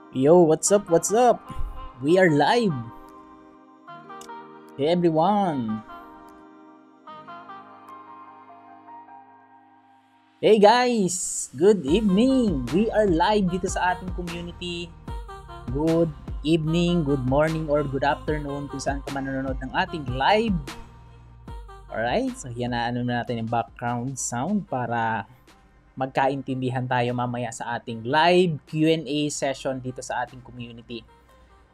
Yo, what's up? What's up? We are live. Hey everyone. Hey guys, good evening. We are live dito sa ating community. Good evening, good morning, or good afternoon kung saan ka man nanonood ng ating live. Alright, so yan na natin yung background sound para magkaintindihan tayo mamaya sa ating live Q&A session dito sa ating community.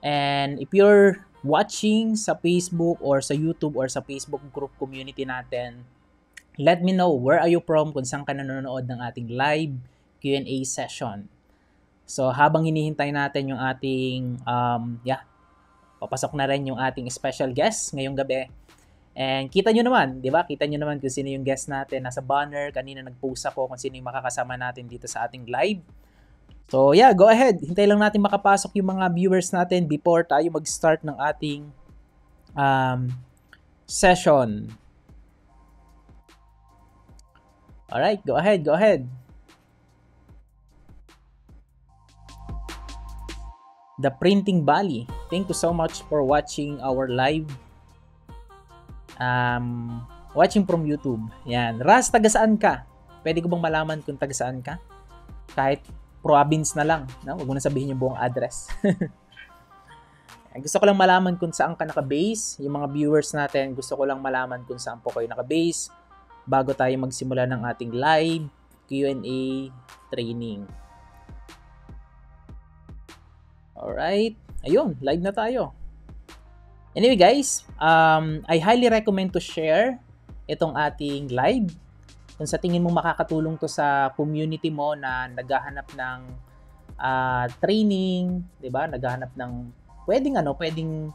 And if you're watching sa Facebook or sa YouTube or sa Facebook group community natin, let me know where are you from kung saan ka nanonood ng ating live Q&A session. So habang hinihintay natin yung ating, papasok na rin yung ating special guest ngayong gabi. And kita nyo naman, di ba? Kita nyo naman kung sino yung guest natin. Nasa banner, kanina nag-post ako kung sino yung makakasama natin dito sa ating live. So yeah, go ahead. Hintay lang natin makapasok yung mga viewers natin before tayo mag-start ng ating session. Alright, go ahead, go ahead. The Printing Valley. Thank you so much for watching our live. Watching from YouTube. Yan. Ras, taga saan ka? Pwede ko bang malaman kung taga saan ka? Kahit province na lang. No? Huwag mo na sabihin yung buong address. Gusto ko lang malaman kung saan ka naka-base. Yung mga viewers natin, gusto ko lang malaman kung saan po kayo naka-base bago tayo magsimula ng ating live Q&A training. Alright. Ayun, live na tayo. Anyway guys, I highly recommend to share itong ating live. Kung sa tingin mo makakatulong to sa community mo na naghahanap ng training, 'di ba? Naghahanap ng pwedeng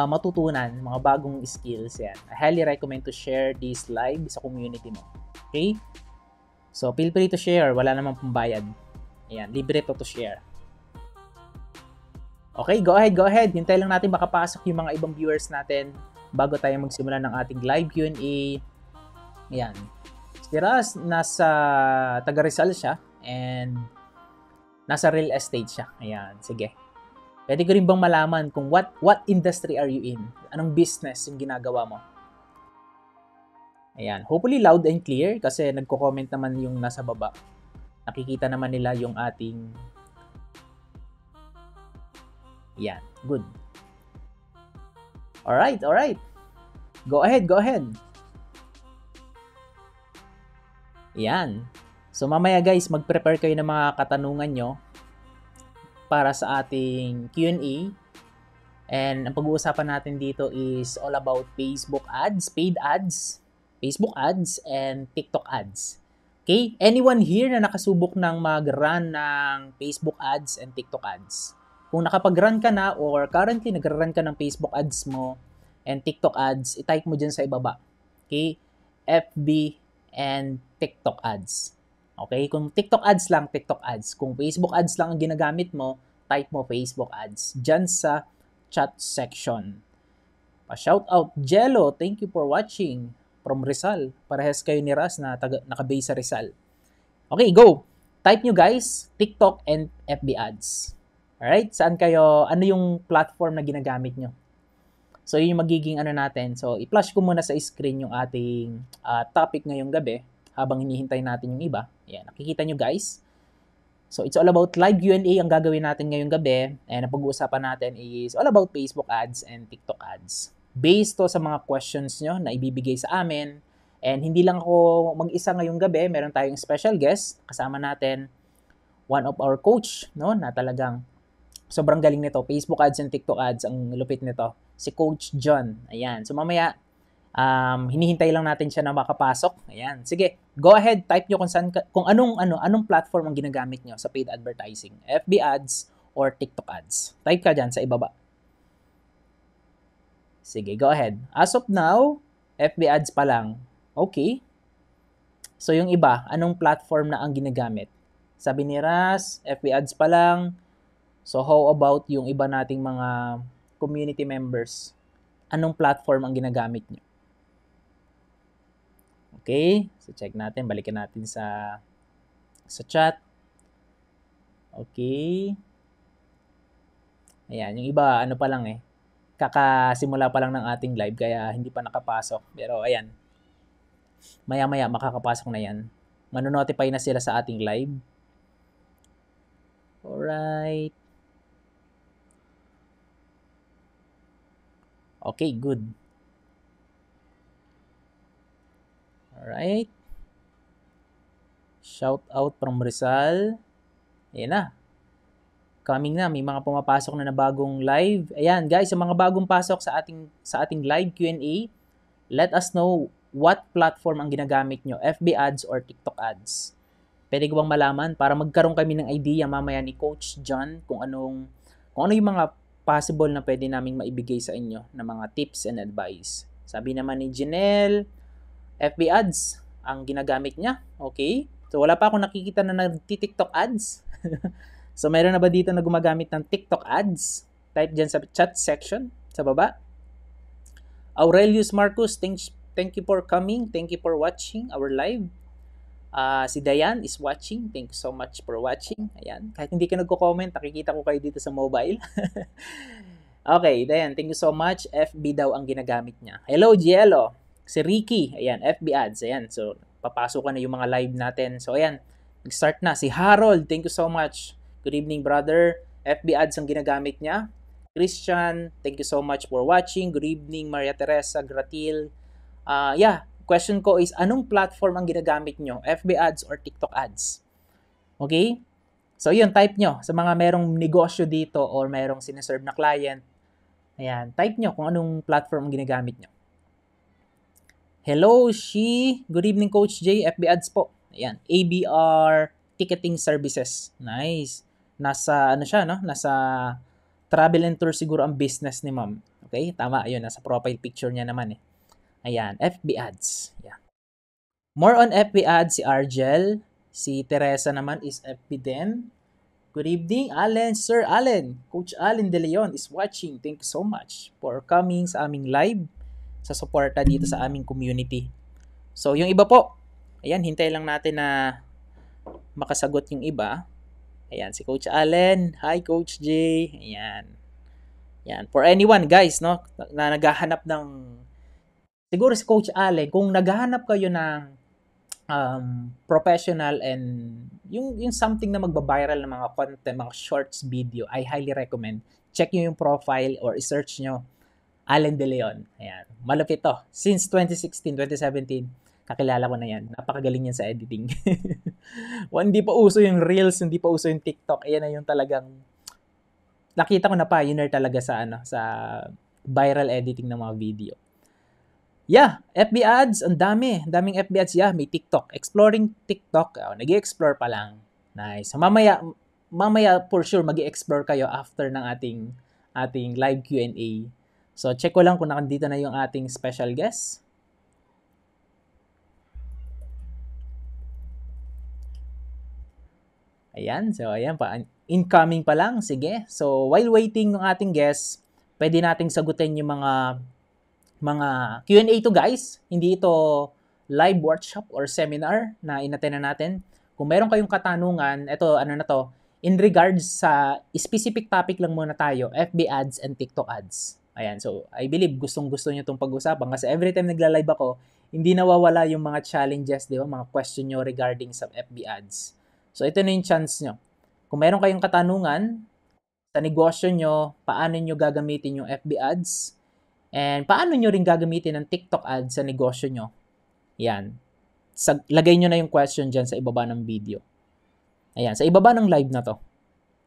matutunan, mga bagong skills yan. I highly recommend to share this live sa community mo. Okay? So feel free to share, wala namang pambayad. Ayan, libre to share. Okay, go ahead. Hintay lang natin makapasok yung mga ibang viewers natin bago tayo magsimula ng ating live Q&A. Ayan. Si Raz, nasa taga Rizal siya and nasa real estate siya. Ayan, sige. Pwede ko rin bang malaman kung what industry are you in? Anong business yung ginagawa mo? Ayan, hopefully loud and clear kasi nagko-comment naman yung nasa baba. Nakikita naman nila yung ating yan, good. Alright. Go ahead. Yan. So mamaya guys, mag-prepare kayo ng mga katanungan nyo para sa ating Q&A. And ang pag-uusapan natin dito is all about Facebook ads, paid ads, Facebook ads, and TikTok ads. Okay? Anyone here na nakasubok ng mag-run ng Facebook ads and TikTok ads? Kung nakapag-run ka na or currently nag-run ka ng Facebook ads mo and TikTok ads, i-type mo dyan sa ibaba. Okay? FB and TikTok ads. Okay? Kung TikTok ads lang, TikTok ads. Kung Facebook ads lang ang ginagamit mo, type mo Facebook ads. Dyan sa chat section. Pa-shout out, Jello, thank you for watching from Rizal. Parehas kayo ni Raz na naka-base sa Rizal. Okay, go! Type nyo guys, TikTok and FB ads. Alright? Saan kayo, ano yung platform na ginagamit nyo? So, yun yung magiging natin. So, i-flash ko muna sa screen yung ating topic ngayong gabi habang hinihintay natin yung iba. Ayan, nakikita nyo guys. So, it's all about live Q&A ang gagawin natin ngayong gabi. And ang pag-uusapan natin is all about Facebook ads and TikTok ads. Based to sa mga questions nyo na ibibigay sa amin. And hindi lang ako mag-isa ngayong gabi. Meron tayong special guest. Kasama natin one of our coach, no, na talagang sobrang galing nito. Facebook ads and TikTok ads, ang lupit nito. Si Coach John. Ayan. So mamaya, hinihintay lang natin siya na makapasok. Ayan. Sige, go ahead. Type nyo kung anong platform ang ginagamit nyo sa paid advertising. FB ads or TikTok ads. Type ka dyan sa ibaba. Sige, go ahead. As of now, FB ads pa lang. Okay. So yung iba, anong platform na ang ginagamit? Sabi ni Raz, FB ads pa lang. So how about yung iba nating mga community members? Anong platform ang ginagamit nyo? Okay? So check natin, balikan natin sa chat. Okay. Ayan, yung iba, ano pa lang eh, kakasimula pa lang ng ating live, kaya hindi pa nakapasok. Pero ayan, maya-maya makakapasok na yan. Manonotify na sila sa ating live. Alright. Okay, good. Alright. Shout out from Rizal. Ayan na. Coming na, may mga pumapasok na bagong live. Ayan, guys, sa mga bagong pasok sa ating live Q&A, let us know what platform ang ginagamit nyo, FB ads or TikTok ads. Pwede ko bang malaman para magkaroon kami ng idea mamaya ni Coach John kung ano yung mga possible na pwede naming maibigay sa inyo na mga tips and advice. Sabi naman ni Janelle, FB ads ang ginagamit niya. Okay? So wala pa akong nakikita na nagti-TikTok ads. So meron na ba dito na gumagamit ng TikTok ads? Type dyan sa chat section sa baba. Aurelius Marcus, thank you for coming. Thank you for watching our live. Si Dayan is watching. Thank you so much for watching. Ayan. Kahit hindi ka nagko-comment, nakikita ko kayo dito sa mobile. Okay, Dayan, thank you so much. FB daw ang ginagamit niya. Hello, Gielo. Si Ricky. Ayan, FB ads. Ayan. So, papasok na yung mga live natin. So, ayan. Nag-start na. Si Harold, thank you so much. Good evening, brother. FB ads ang ginagamit niya. Christian, thank you so much for watching. Good evening, Maria Teresa, Gratil. Question ko is, anong platform ang ginagamit nyo? FB ads or TikTok ads? Okay? So, yun, type nyo. Sa mga merong negosyo dito or merong sineserve na client, ayan, type nyo kung anong platform ang ginagamit nyo. Hello, Shi. Good evening, Coach J. FB ads po. Ayan, ABR Ticketing Services. Nice. Nasa, siya, no? Nasa travel and tour siguro ang business ni ma'am. Okay? Tama, yun. Nasa profile picture niya naman eh. Ayan, FB ads. Yeah. More on FB ads, si Argel. Si Teresa naman is FB din. Good evening, Allen. Sir Allen. Coach Allen De Leon is watching. Thank you so much for coming sa aming live, sa suporta dito sa aming community. So, yung iba po, ayan, hintay lang natin na makasagot yung iba. Ayan, si Coach Allen. Hi, Coach J. Ayan. Ayan. For anyone, guys, no, na naghahanap ng, siguro si Coach Allen, kung naghahanap kayo ng professional and yung something na magba-viral ng mga content, mga shorts video, I highly recommend. Check nyo yung profile or i-search nyo Allen De Leon. Ayan. Malupit to. Since 2016, 2017, kakilala ko na yan. Napakagaling yan sa editing. Hindi pa uso yung Reels, hindi pa uso yung TikTok. Ayan na yung talagang nakita ko na pioneer talaga sa sa viral editing ng mga video. Yeah, FB ads, ang daming FB ads. Yeah, may TikTok. Exploring TikTok. Nag-i-explore pa lang. Nice. Mamaya for sure magi-explore kayo after ng ating live Q&A. So, check ko lang kung nakandito na yung ating special guest. Ayan. So, ayan pa. Incoming pa lang. Sige. So, while waiting ng ating guest, pwede nating sagutin yung mga Q&A to, guys. Hindi ito live workshop or seminar na inattend natin. Kung meron kayong katanungan, ito, in regards sa specific topic lang muna tayo, FB ads and TikTok ads. Ayan, so I believe gustong-gusto nyo itong pag-usapan kasi every time nagla-live ako, hindi nawawala yung mga challenges, di ba? Mga question nyo regarding sa FB ads. So ito na yung chance nyo. Kung meron kayong katanungan sa negosyo nyo, paano nyo gagamitin yung FB ads, and paano nyo rin gagamitin ang TikTok ads sa negosyo nyo, yan. Lagay nyo na yung question dyan sa ibaba ng video. Ayan, sa ibaba ng live na to.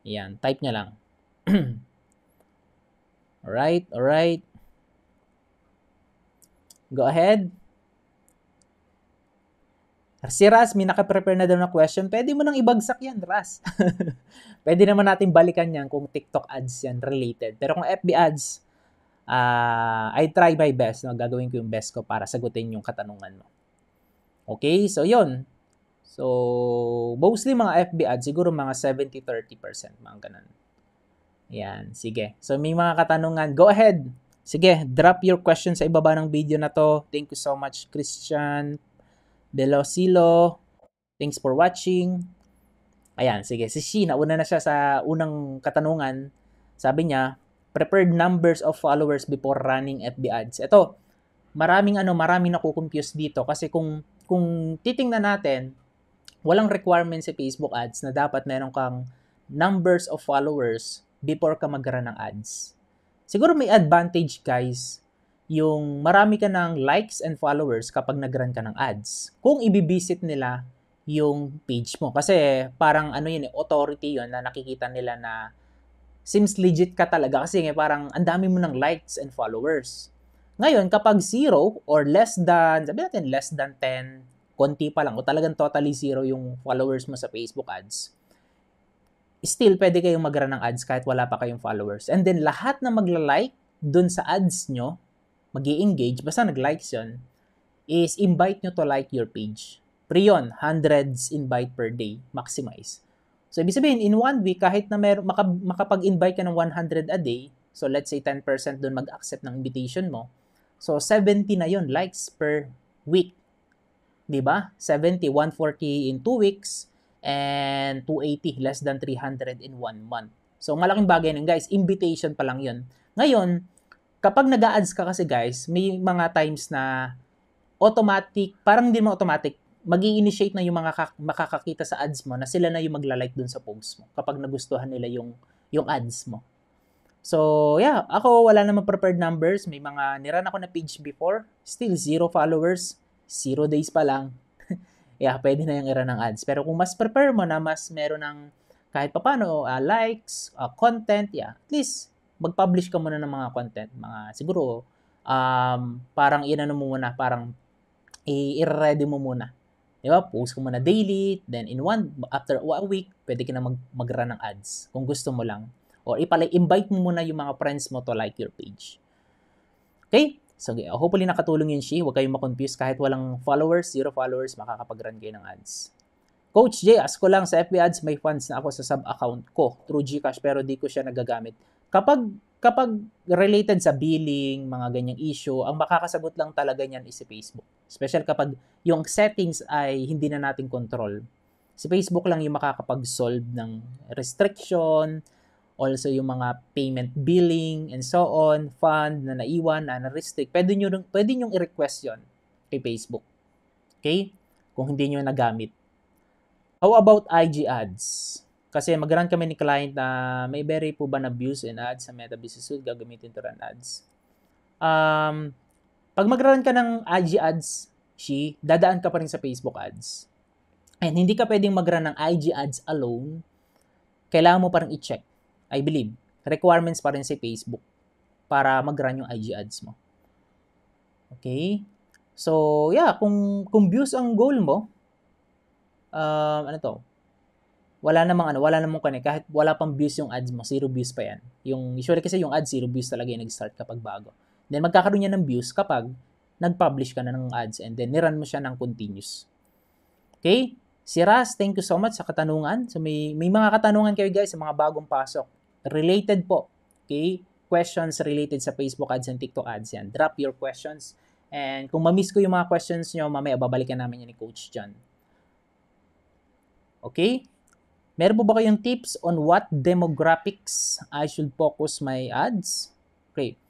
Ayan, type nyo lang. Alright. Go ahead. Si Ras, may nakaprepare na daw na question. Pwede mo nang ibagsak yan, Ras. Pwede naman natin balikan yan kung TikTok ads yan related. Pero kung FB ads, I try my best. No? Gagawin ko yung best ko para sagutin yung katanungan mo. Okay, so yun. So, mostly mga FB ads, siguro mga 70-30%, mga ganun. Yan, sige. So, may mga katanungan. Go ahead. Sige, drop your question sa ibaba ng video na to. Thank you so much, Christian Belosilo. Thanks for watching. Ayan, sige. Si Shi, nauna na siya sa unang katanungan. Sabi niya, preferred numbers of followers before running FB ads. Ito, maraming nakukonfuse dito kasi kung titingnan natin, walang requirement sa Facebook ads na dapat meron kang numbers of followers before ka mag-run ng ads. Siguro may advantage, guys, yung marami ka ng likes and followers kapag nag-run ka ng ads. Kung ibibisit nila yung page mo. Kasi parang authority yun na nakikita nila na seems legit ka talaga kasi parang ang dami mo ng likes and followers. Ngayon, kapag 0 or less than, sabi natin less than 10, konti pa lang o talagang totally 0 yung followers mo sa Facebook ads, still pwede kayong mag-run ng ads kahit wala pa kayong followers. And then lahat na magla-like dun sa ads nyo, mag-i-engage, basta nag-likes yun, is invite nyo to like your page. Pre yun, hundreds invite per day, maximize. So, ibig sabihin, in 1 week, kahit na makapag-invite ka ng 100 a day, so let's say 10% doon mag-accept ng invitation mo, so 70 na yun likes per week. Diba? 70, 140 in 2 weeks, and 280, less than 300 in 1 month. So, malaking bagay nun, guys. Invitation pa lang yun. Ngayon, kapag nag-a-ads ka kasi, guys, may mga times na automatic, parang hindi mo automatic, mag-i-initiate na yung mga makakakita sa ads mo na sila na yung magla-like dun sa post mo kapag nagustuhan nila yung ads mo. So, yeah, ako wala namang prepared numbers. May mga niran ako na page before. Still, 0 followers. 0 days pa lang. Yeah, pwede na yung i-run ng ads. Pero kung mas prepare mo na mas meron ng kahit papano, likes, content, yeah, at least mag-publish ka muna ng mga content. Mga siguro, parang mo muna, parang i-ready mo muna. Diba? Post ko muna daily, then after a week, pwede ka na mag-run ng ads kung gusto mo lang. Or invite mo muna yung mga friends mo to like your page. Okay? So, hopefully nakatulong yun, Shi. Huwag kayong makonfuse. Kahit walang followers, 0 followers, makakapag-run kayo ng ads. Coach J, ask ko lang, sa FB ads, may funds na ako sa sub-account ko through GCash pero di ko siya nagagamit. Kapag related sa billing, mga ganyang issue, ang makakasagot lang talaga niyan is si Facebook. Especially kapag yung settings ay hindi na natin control. Si Facebook lang yung makakapag-solve ng restriction, also yung mga payment billing and so on, fund na naiwan, na na-restrict. Pwede nyo i-request yon kay Facebook. Okay? Kung hindi nyo nagamit. How about IG ads? Kasi mag-run kami ni client na may very po ba na views and ads sa Meta Business Suite, gagamitin to run ads. Pag mag-run ka ng IG ads, dadaan ka pa rin sa Facebook ads. And hindi ka pwedeng mag-run ng IG ads alone. Kailangan mo pa rin i-check. I believe, requirements pa rin sa Facebook para mag-run yung IG ads mo. Okay? So, yeah, kung views ang goal mo, wala namang connect. Kahit wala pang views yung ads mo, 0 views pa yan. Usually kasi yung ads, 0 views talaga yung nag-start kapag bago. Then magkakaroon niya ng views kapag nag-publish ka na ng ads and then nirun mo siya ng continuous. Okay? Si Raz, thank you so much sa katanungan. So may mga katanungan kayo guys sa mga bagong pasok. Related po. Okay? Questions related sa Facebook ads and TikTok ads yan. Drop your questions. And kung ma-miss ko yung mga questions nyo, mamaya babalikan namin yan ni Coach John. Okay? Meron po ba kayong tips on what demographics I should focus my ads? Okay.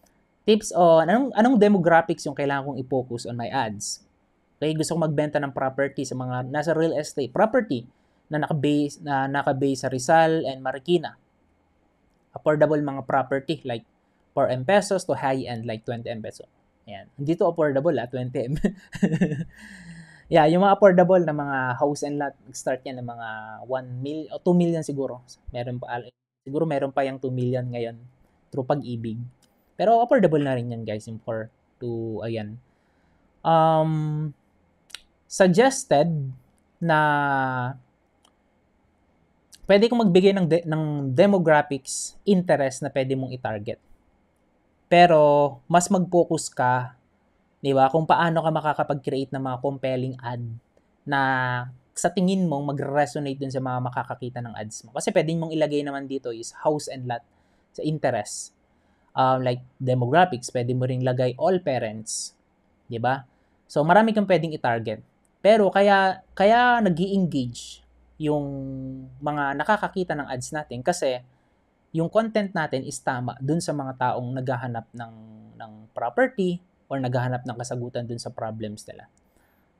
Tips on anong demographics yung kailangan kong i-focus on my ads? Okay, gusto kong magbenta ng property sa mga nasa real estate property na naka-base sa Rizal and Marikina. Affordable mga property like 4M pesos to high-end like 20M peso. Ayan. Hindi to affordable 20M. Yeah, yung mga affordable na mga house and lot, start yan ng mga 1 million o 2 million siguro. Siguro meron pa yung 2 million ngayon through Pag-ibig. Pero affordable na rin yan guys, yung ayan. Suggested na pwede kong magbigay ng demographics interest na pwede mong i-target. Pero mas mag-focus ka, di ba? Kung paano ka makakapag-create ng mga compelling ad na sa tingin mo mag-resonate dun sa mga makakakita ng ads mo. Kasi pwedeng mong ilagay naman dito is house and lot sa interest. Like demographics, pwede mo ring lagay all parents. Di ba? So marami kang pwedeng i-target. Pero kaya nag-i-engage yung mga nakakakita ng ads natin kasi yung content natin is tama dun sa mga taong naghahanap ng property or naghahanap ng kasagutan dun sa problems nila.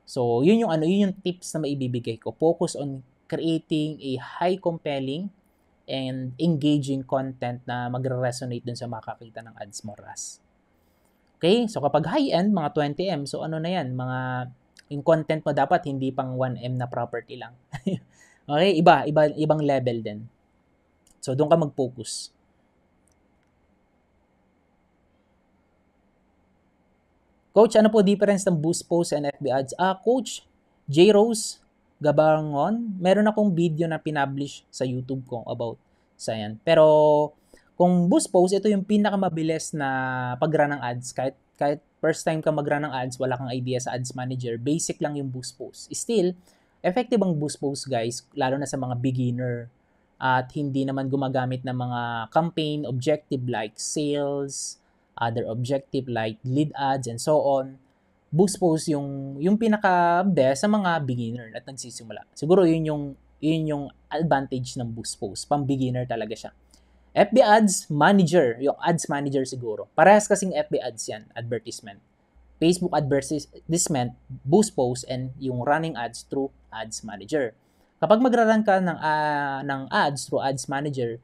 So, yun yung tips na maibibigay ko. Focus on creating a high compelling and engaging content na magre-resonate dun sa makakita ng ads mo, RAS. Okay? So, kapag high-end, mga 20M, so ano na yan? Yung content mo dapat hindi pang 1M na property lang. Okay? Ibang level din. So, doon ka mag-focus. Coach, ano po difference ng boost post and FB ads? Coach, J. Rose Gabangon, meron akong video na pinablish sa YouTube ko about sa yan. Pero kung boost post, ito yung pinakamabilis na pag-run ng ads. Kahit first time ka mag-run ng ads, wala kang idea sa ads manager, basic lang yung boost post. Still, effective ang boost post guys, lalo na sa mga beginner at hindi naman gumagamit ng mga campaign objective like sales, other objective like lead ads and so on. Boost post yung pinaka-best sa mga beginner at nagsisimula. Siguro yun yung advantage ng boost post. Pang beginner talaga siya. FB ads manager, yung ads manager siguro. Parehas kasing FB ads yan, advertisement. Facebook advertisement, boost post, and yung running ads through ads manager. Kapag magra-run ka ng ads through ads manager,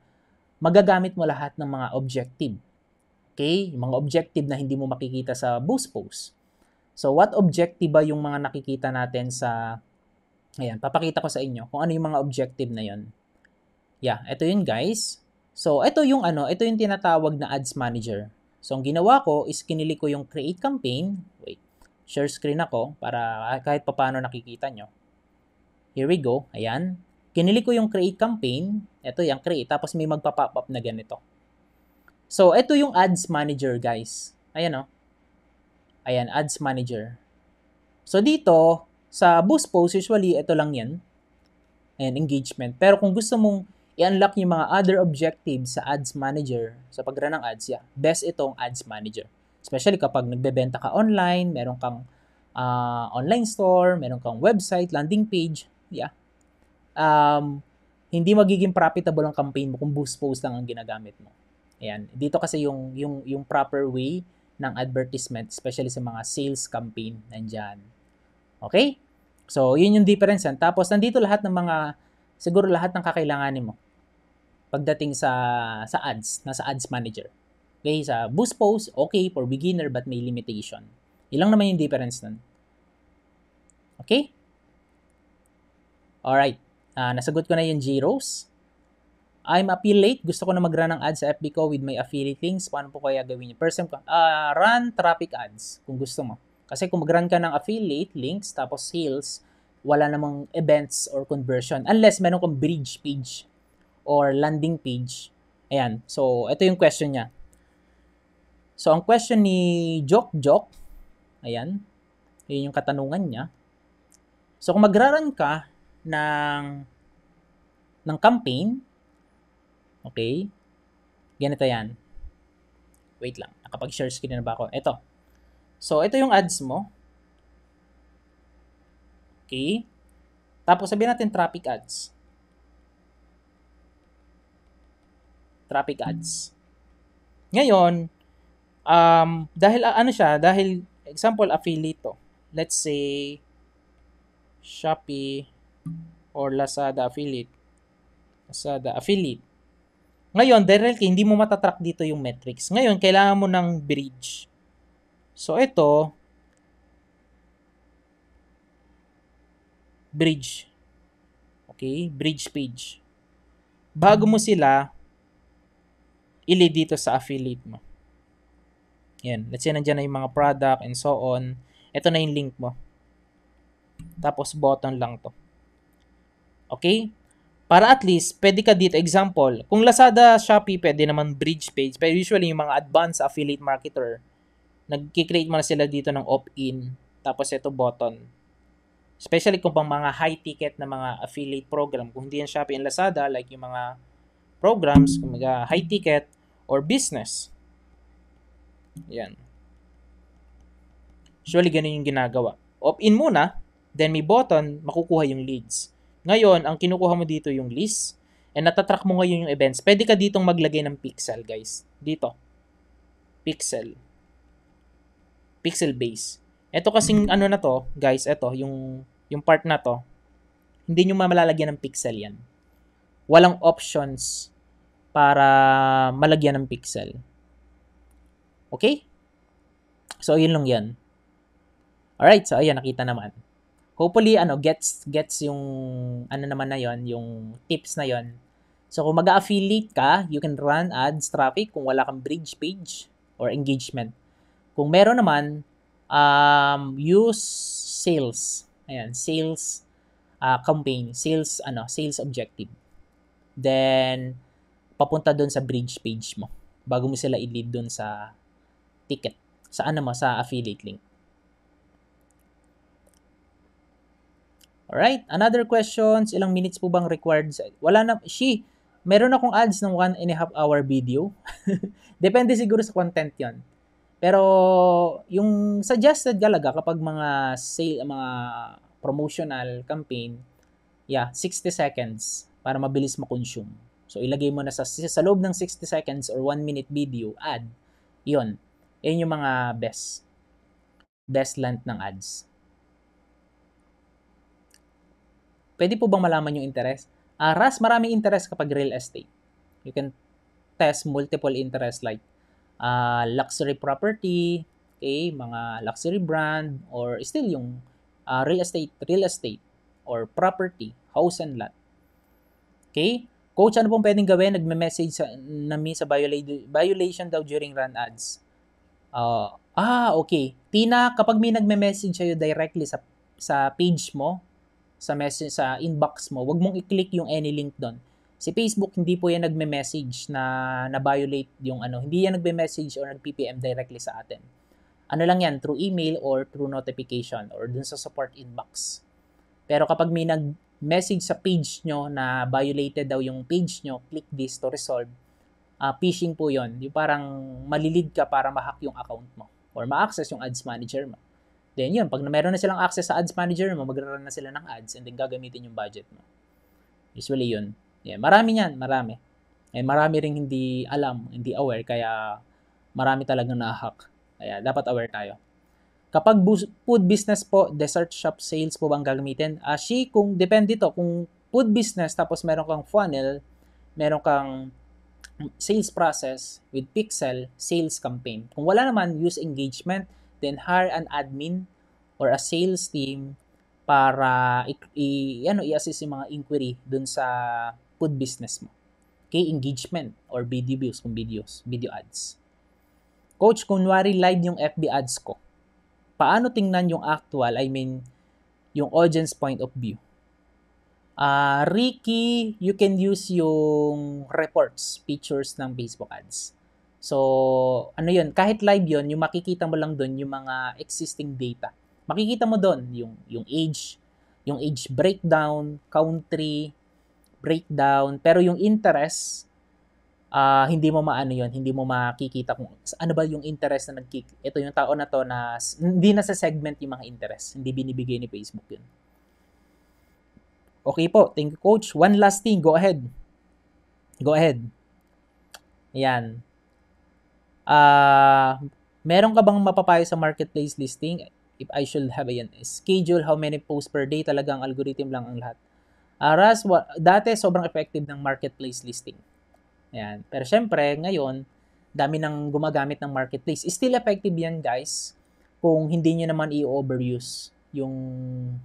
magagamit mo lahat ng mga objective. Okay? Yung mga objective na hindi mo makikita sa boost post. So, what objective ba yung mga nakikita natin sa... Ayan, papakita ko sa inyo kung ano yung mga objective na yun. Yeah, ito yun guys. So, ito yung tinatawag na ads manager. So, ang ginawa ko is kinili ko yung create campaign. Wait, share screen ako para kahit paano nakikita nyo. Here we go. Ayan. Kinili ko yung create campaign. Ito yung create. Tapos may magpa-pop up na ganito. So, ito yung ads manager guys. Ayan o. Ayan, ads manager. So, dito, sa boost post, usually, ito lang yan. Ayan, engagement. Pero kung gusto mong i-unlock yung mga other objectives sa ads manager, sa pag-run ng ads, yeah, best itong ads manager. Especially kapag nagbebenta ka online, meron kang online store, meron kang website, landing page, yeah. Hindi magiging profitable ang campaign mo kung boost post lang ang ginagamit mo. Ayan, dito kasi yung proper way ng advertisement, especially sa mga sales campaign, nandyan. Okay? So, yun yung difference yan. Tapos, nandito lahat ng siguro lahat ng kakailanganin mo pagdating sa ads, nasa ads manager. Okay? Sa boost post, okay, for beginner, but may limitation. Ilang naman yung difference nun. Okay? Alright. Nasagot ko na yung G-Rose. I'm affiliate. Gusto ko na mag-run ng ads sa FB ko with my affiliate links. Paano po kaya gawin niyo? First time ko, run traffic ads kung gusto mo. Kasi kung mag-run ka ng affiliate links tapos sales, wala namang events or conversion unless meron kang bridge page or landing page. Ayan. So, ito yung question niya. So, ang question ni Jok, ayan, yun yung katanungan niya. So, kung mag-run ka ng campaign, okay, ganito yan. Wait lang, nakapag-share screen na ba ako? Ito. So, ito yung ads mo. Okay. Tapos, sabihin natin traffic ads. Traffic ads. Ngayon, dahil example, affiliate to. Let's say, Shopee or Lazada affiliate. Ngayon, directly, hindi mo matatrack dito yung metrics. Ngayon, kailangan mo ng bridge. So, ito, bridge. Okay? Bridge page. Bago mo sila i-lead dito sa affiliate mo. Yan. Let's say, nandiyan na yung mga product and so on. Ito na yung link mo. Tapos, button lang to. Okay? Para at least, pwede ka dito. Example, kung Lazada, Shopee, pwede naman bridge page. Pero usually, yung mga advanced affiliate marketer, nag-create mo na sila dito ng opt-in. Tapos, ito button. Especially kung pang mga high-ticket na mga affiliate program. Kung hindi yan Shopee and Lazada, like yung mga programs, kung mga high-ticket or business. Yan. Usually, ganun yung ginagawa. Opt-in muna, then may button, makukuha yung leads. Ngayon, ang kinukuha mo dito yung list, and natatrack mo ngayon yung events, pwede ka ditong maglagay ng pixel, guys. Dito. Pixel. Pixel base. Ito kasing ano na to, guys, ito, yung part na to, hindi nyo malalagyan ng pixel yan. Walang options para malagyan ng pixel. Okay? So, yun lang yan. Alright, so ayan, nakita naman. Hopefully, gets yung, naman na yon, yung tips na yon. So, kung mag-affiliate ka, you can run ads traffic kung wala kang bridge page or engagement. Kung meron naman, use sales. Ayan, sales campaign, sales objective. Then, papunta doon sa bridge page mo bago mo sila i-lead doon sa ticket. Sa sa affiliate link. Alright, another questions, ilang minutes po bang required? Wala na, meron akong ads ng 1.5 hour video. Depende siguro sa content yon. Pero, yung suggested talaga kapag mga mga promotional campaign, 60 seconds para mabilis ma-consume. So, ilagay mo na sa loob ng 60 seconds or 1 minute video, ad, yun. Yun yung mga best length ng ads. Pwede po bang malaman yung interest? Ras, maraming interest kapag real estate. You can test multiple interest like luxury property, okay, mga luxury brand, or still yung real estate or property, house and lot. Okay? Coach, ano pong pwedeng gawin? Nagme-message sa violation daw during run ads. Okay. Tina, kapag may nagme-message sa'yo directly sa page mo, sa message sa inbox mo, wag mong i-click yung any link doon. Si Facebook hindi po yan nagme-message na violate yung hindi yan nagme-message or nag-PPM directly sa atin. Ano lang yan, through email or through notification or dun sa support inbox. Pero kapag may nag-message sa page nyo na violated daw yung page nyo, click this to resolve. Phishing po yon. Yung parang malilid ka para ma-hack yung account mo or ma-access yung ads manager mo. Then yun, pag meron na silang access sa ads manager mo, mag-run na sila ng ads and then gagamitin yung budget mo. Usually yun. Yeah, marami yan, marami. And marami ring hindi alam, hindi aware, kaya marami talagang na-hack. Kaya dapat aware tayo. Kapag food business po, dessert shop sales po bang gagamitin? Kung depende to, kung food business tapos meron kang funnel, meron kang sales process with pixel, sales campaign. Kung wala naman, use engagement, then hire an admin or a sales team para i-assist yung mga inquiry dun sa food business mo. Okay, engagement or video views, video ads. Coach, kunwari live yung FB ads ko, paano tingnan yung actual, yung audience point of view? Ricky, you can use yung reports, pictures ng Facebook ads. So, yun, kahit live yun, yung makikita mo lang doon yung mga existing data. Makikita mo doon yung age breakdown, country breakdown, pero yung interest, hindi mo hindi mo makikita kung ano ba yung interest na ito yung tao na to na hindi na sa segment yung mga interest, hindi binibigay ni Facebook yun. Okay po, thank you coach. One last thing, go ahead. Ayan. Meron ka bang mapapayo sa marketplace listing? If I should have schedule how many posts per day, talagang algorithm lang ang lahat. Ras, dati sobrang effective ng marketplace listing. Ayan. Pero syempre, ngayon, dami nang gumagamit ng marketplace. Still effective yan, guys, kung hindi nyo naman i-overuse yung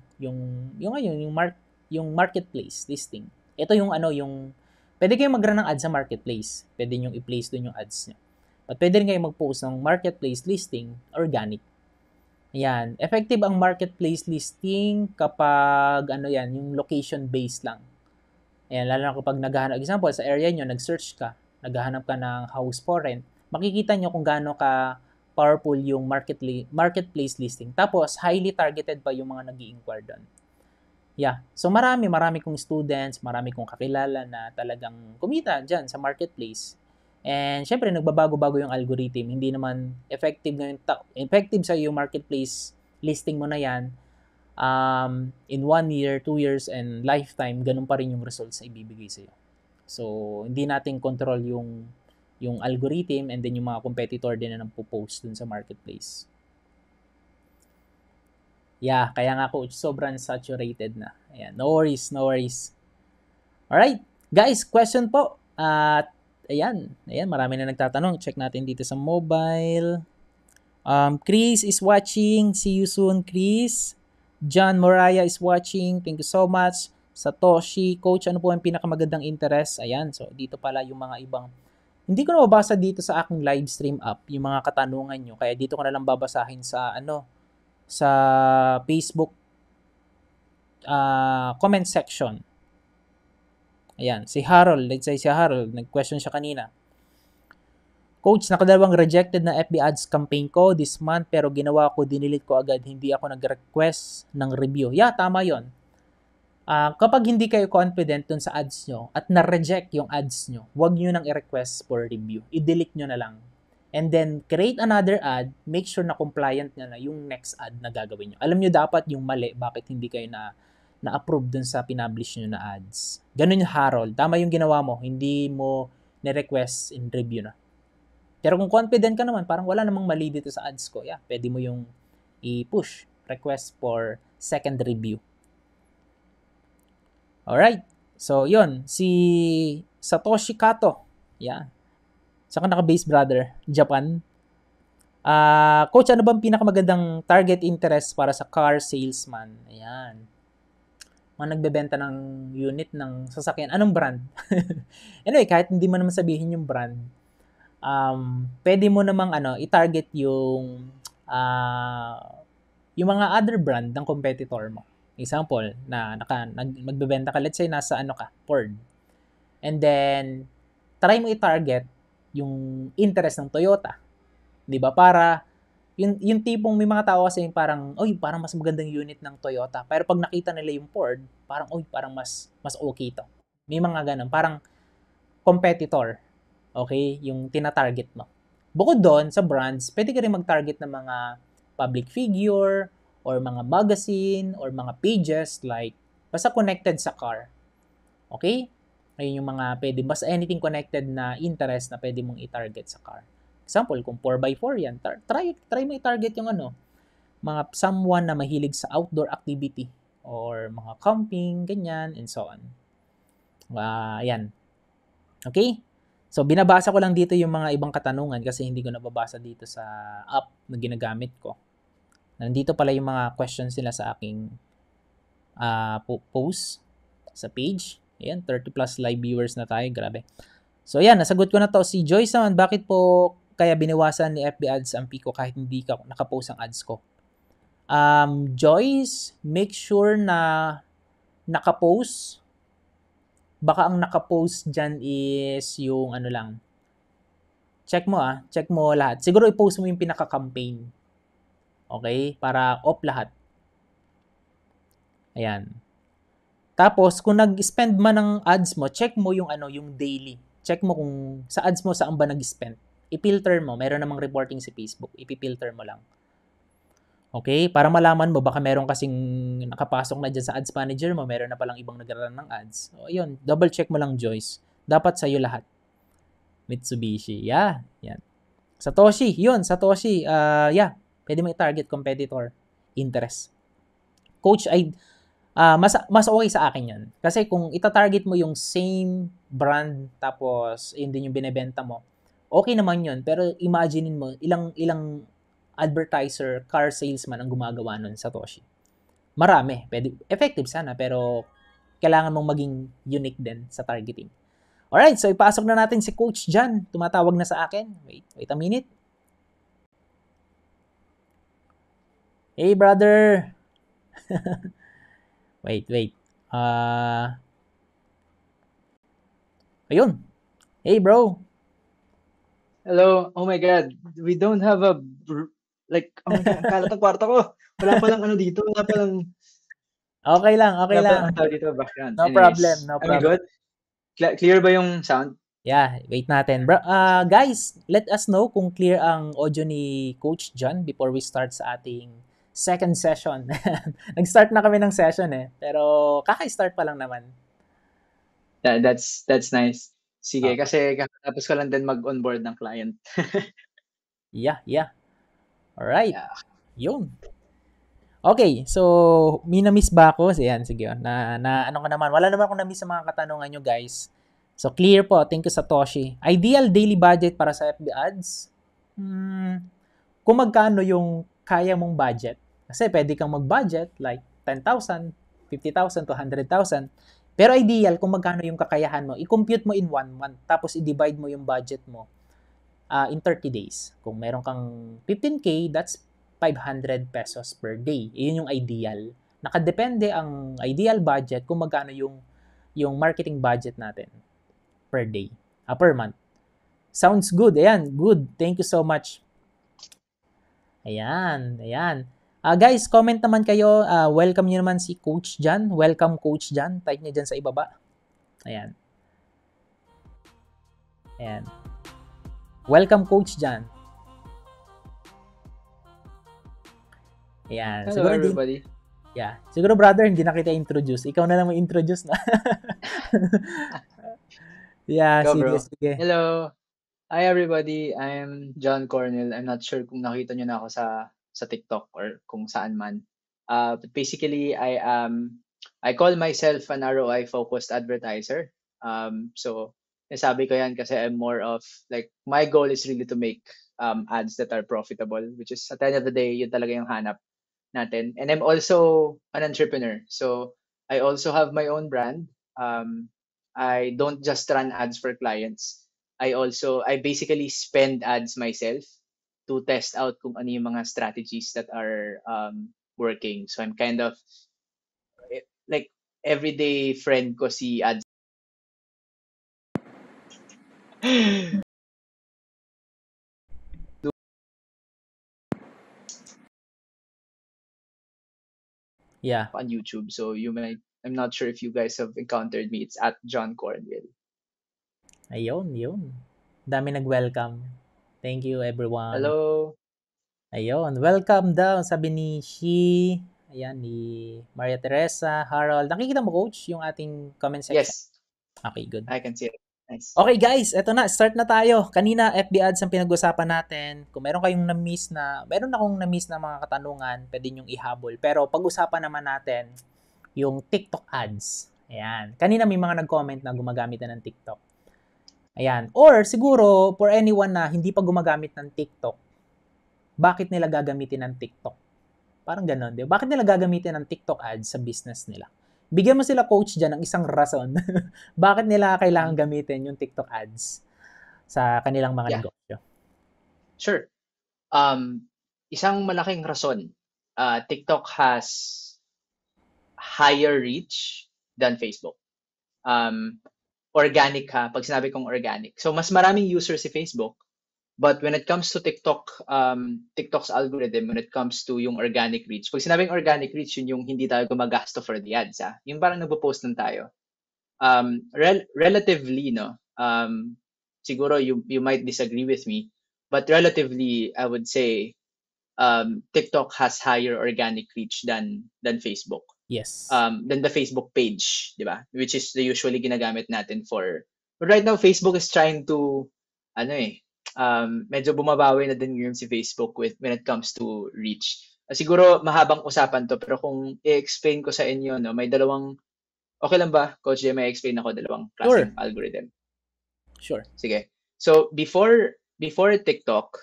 marketplace listing. Ito yung pwede kayong mag-run ng ads sa marketplace. Pwede nyo i-place doon yung ads nyo. But pwede rin kayong mag-post ng marketplace listing organic. Ayan. Effective ang marketplace listing kapag yung location based lang. Ayan, lalo na kapag naghahanap, example, sa area nyo, nag-search ka, naghahanap ka ng house for rent, makikita nyo kung gaano ka powerful yung marketplace listing. Tapos, highly targeted pa yung mga nag-i-inquire doon. Yeah. So, marami kong students, marami kong kakilala na talagang kumita dyan sa marketplace. And, syempre, nagbabago-bago yung algorithm. Hindi naman effective sa yung marketplace listing mo na yan. In 1 year, 2 years, and lifetime, ganun pa rin yung results na ibibigay sa'yo. So, hindi natin control yung algorithm and then yung mga competitor din na nagpo-post dun sa marketplace. Yeah, kaya nga coach, sobrang saturated na. Ayan, no worries, no worries. Alright, guys, question po. At ayan, marami na nagtatanong. Check natin dito sa mobile. Chris is watching. See you soon, Chris. John Moraya is watching. Thank you so much. Satoshi, coach, ano po ang pinakamagandang interest? Ayan, so dito pala yung mga ibang. Hindi ko na mabasa dito sa aking live stream app yung mga katanungan nyo. Kaya dito ko na lang babasahin sa sa Facebook comment section. Ayan, si Harold, let's say si Harold, nag-question siya kanina. Coach, nakadalawang rejected na FB ads campaign ko this month pero ginawa ko, dinilit ko agad, hindi ako nag-request ng review. Yeah, tama yon. Kapag hindi kayo confident dun sa ads nyo at na-reject yung ads nyo, huwag nyo nang i-request for review. I-delete nyo na lang. And then, create another ad, make sure na compliant na yung next ad na gagawin nyo. Alam nyo dapat yung mali, bakit hindi kayo na-approve dun sa pinablish nyo na ads. Ganun yung Harold. Tama yung ginawa mo, hindi mo ni-request in review na. Pero kung confident ka naman, parang wala namang mali dito sa ads ko, yeah, pwede mo yung i-push, request for second review. Alright. So, yun. Si Satoshi Kato. Yeah. Saka naka-base brother. Japan. Coach, ano bang pinakamagandang target interest para sa car salesman? Ayan. Mga nagbebenta ng unit ng sasakyan. Anong brand? Anyway, kahit hindi mo naman sabihin yung brand, pwede mo namang i-target yung mga other brand ng competitor mo. Example, magbebenta ka, let's say nasa Ford. And then, try mo i-target yung interest ng Toyota. 'Di ba? Para yung tipong may mga tao kasi parang mas magandang unit ng Toyota. Pero pag nakita nila yung Ford, parang mas okay to. May mga ganun, parang competitor. Okay, yung tina-target mo. Bukod doon sa brands, pwede ka rin mag-target ng mga public figure or mga magazine or mga pages like basta connected sa car. Okay? Ayun yung mga pwede, basta anything connected na interest na pwede mong i-target sa car. Example, kung 4x4 yan, try mo i-target yung mga someone na mahilig sa outdoor activity or mga camping, ganyan, and so on. Yan. Okay? So, binabasa ko lang dito yung mga ibang katanungan kasi hindi ko nababasa dito sa app na ginagamit ko. Nandito pala yung mga questions nila sa aking post sa page. Ayan, 30 plus live viewers na tayo. Grabe. So, yan. Nasagot ko na to. Si Joyce naman, bakit po kaya biniwasan ni FB ads ang Pico kahit hindi ka nakapost ang ads ko? Joyce, make sure na nakapost. Baka ang nakapost dyan is yung lang. Check mo lahat. Siguro i-post mo yung pinaka-campaign. Okay? Para off lahat. Ayan. Tapos, kung nag-spend man ng ads mo, check mo yung yung daily. Check mo kung sa ads mo saan ba nag-spend. I-filter mo. Meron namang reporting si Facebook. I-filter mo lang. Okay? Para malaman mo, baka meron kasing nakapasok na dyan sa ads manager mo, meron na palang ibang nag-run ng ads. So, yun. Double check mo lang, Joyce. Dapat sa'yo lahat. Mitsubishi. Yeah. Yan. Satoshi. Yun, Satoshi. Yeah. Pwede mo i-target competitor. Interest. Coach, mas okay sa akin yan. Kasi kung ita-target mo yung same brand, tapos yun din yung binebenta mo, okay naman yun. Pero imaginein mo, ilang advertiser, car salesman ang gumagawa nun, Satoshi. Marami. Pwede, effective sana, pero kailangan mong maging unique din sa targeting. Alright, so ipasok na natin si Coach John. Tumatawag na sa akin. Wait a minute. Hey, brother. Wait. Ayun. Hey, bro. Hello. Oh my God. We don't have oh my God, kalat ang kwarto ko. Wala palang dito. Wala palang... Okay lang. Wala palang dito background. No problem. Am I good? Clear ba yung sound? Yeah, wait natin. Guys, let us know kung clear ang audio ni Coach John before we start sa ating second session. Nag-start na kami ng session pero kaka-start pa lang naman. That's nice. Sige, Okay. kasi kakatapos ko lang din mag-onboard ng client. Yeah. Alright. Yeah. Yun. Okay, so may na-miss ba ako? So, yan, sige. Ano ko naman. Wala naman akong na-miss sa mga katanungan nyo, guys. So, clear po. Thank you, Satoshi. Ideal daily budget para sa FB ads? Kung magkano yung kaya mong budget. Kasi pwede kang mag-budget like 10,000, 50,000 to 100,000. Pero ideal, kung magkano yung kakayahan mo, i-compute mo in 1 month. Tapos i-divide mo yung budget mo in 30 days. Kung meron kang 15K, that's 500 pesos per day. Iyon yung ideal. Nakadepende ang ideal budget kung magkano yung marketing budget natin per day, per month. Sounds good. Ayan, good. Thank you so much. Ayan. Guys, comment naman kayo. Welcome nyo naman si Coach Jan. Welcome, Coach Jan. Type nyo dyan sa ibaba. Ayan. Welcome, Coach Jan. Ayan. Hello, everybody. Siguro, brother, hindi na kita introduce. Ikaw na lang mo-introduce na. Go, bro. Sige. Hello. Hi, everybody. I'm John Cornell. I'm not sure kung nakita nyo na ako sa TikTok or kung saan man. But basically, I call myself an ROI-focused advertiser. So, nasabi ko yan kasi I'm more of, like, my goal is really to make ads that are profitable, which is, at the end of the day, yun talaga yung hanap natin. And I'm also an entrepreneur. So, I also have my own brand. I don't just run ads for clients. I basically spend ads myself to test out kung ano yung mga strategies that are working. So I'm kind of like everyday friend ko si ads. Yeah. On YouTube. So I'm not sure if you guys have encountered me. It's at John Cornwell. Ayun. Dami nag-welcome. Thank you, everyone. Hello. Ayun. Welcome daw, sabi ni Shi. Ayan, ni Maria Teresa, Harold. Nakikita mo, Coach, yung ating comment section? Yes. Okay, good. I can see it. Nice. Okay, guys. Eto na. Start na tayo. Kanina, FB ads ang pinag-usapan natin. Kung meron akong na-miss na mga katanungan, pwede nyong ihabol. Pero pag-usapan naman natin yung TikTok ads. Ayan. Kanina may mga nag-comment na gumagamit na ng TikTok. Ayan. Or siguro, for anyone na hindi pa gumagamit ng TikTok, bakit nila gagamitin ng TikTok? Parang ganon, di ba? Bakit nila gagamitin ng TikTok ads sa business nila? Bigyan mo sila, Coach, dyan ng isang rason. Bakit nila kailangan gamitin yung TikTok ads sa kanilang mga negosyo? Sure. Isang malaking rason. TikTok has higher reach than Facebook. Organic ha, pag sinabi kong organic. So, mas maraming users si Facebook. But when it comes to TikTok, TikTok's algorithm, when it comes to yung organic reach, pag sinabing organic reach, yun yung hindi tayo gumagasto for the ads. Yung parang nagpo-post lang tayo. Relatively, no, siguro you might disagree with me, but relatively, I would say, TikTok has higher organic reach than Facebook. Yes. Than the Facebook page, di ba? Which is the usually ginagamit natin for. But right now, Facebook is trying to, medyo bumabawi na din yung si Facebook when it comes to reach. Siguro mahabang usapan to, pero kung i-explain ko sa inyo, no, may dalawang, okay lang ba, Coach Jay, may explain ako dalawang klaseng algorithm? Sure. Sige. So, before TikTok,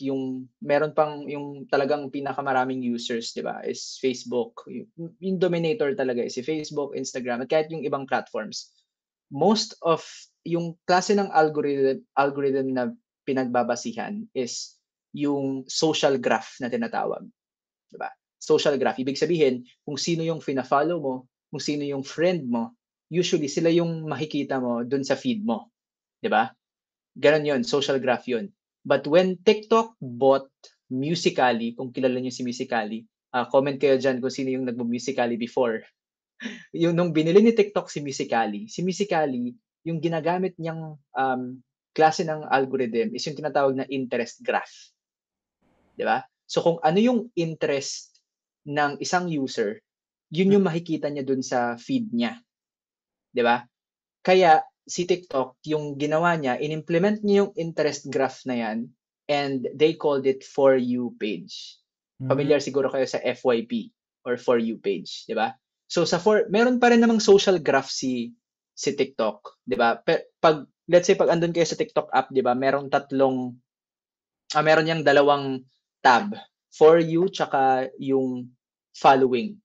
yung meron pang yung talagang pinakamaraming users, di ba, is Facebook. Yung dominator talaga is si Facebook, Instagram, at kahit yung ibang platforms. Most of yung klase ng algorithm na pinagbabasihan is yung social graph na tinatawag. Diba? Social graph. Ibig sabihin, kung sino yung fina-follow mo, kung sino yung friend mo, usually sila yung makikita mo dun sa feed mo. Diba? Ganon yun. Social graph yun. But when TikTok bought Musical.ly, kung kilala niyo si Musical.ly, comment kayo dyan kung sino yung nagbo-Musical.ly before. Yung nung binili ni TikTok si Musical.ly, yung ginagamit niyang klase ng algorithm is yung tinatawag na interest graph. Di ba? So kung ano yung interest ng isang user, yun yung makikita niya dun sa feed niya, 'di ba? Kaya si TikTok, yung ginawa niya, inimplement niya yung interest graph na yan and they called it For You page. Mm. Familiar siguro kayo sa FYP or For You page, di ba? So meron pa rin namang social graph si TikTok, di ba? Pag let's say pag andun kayo sa TikTok app, di ba? Meron yang dalawang tab, For You tsaka yung following.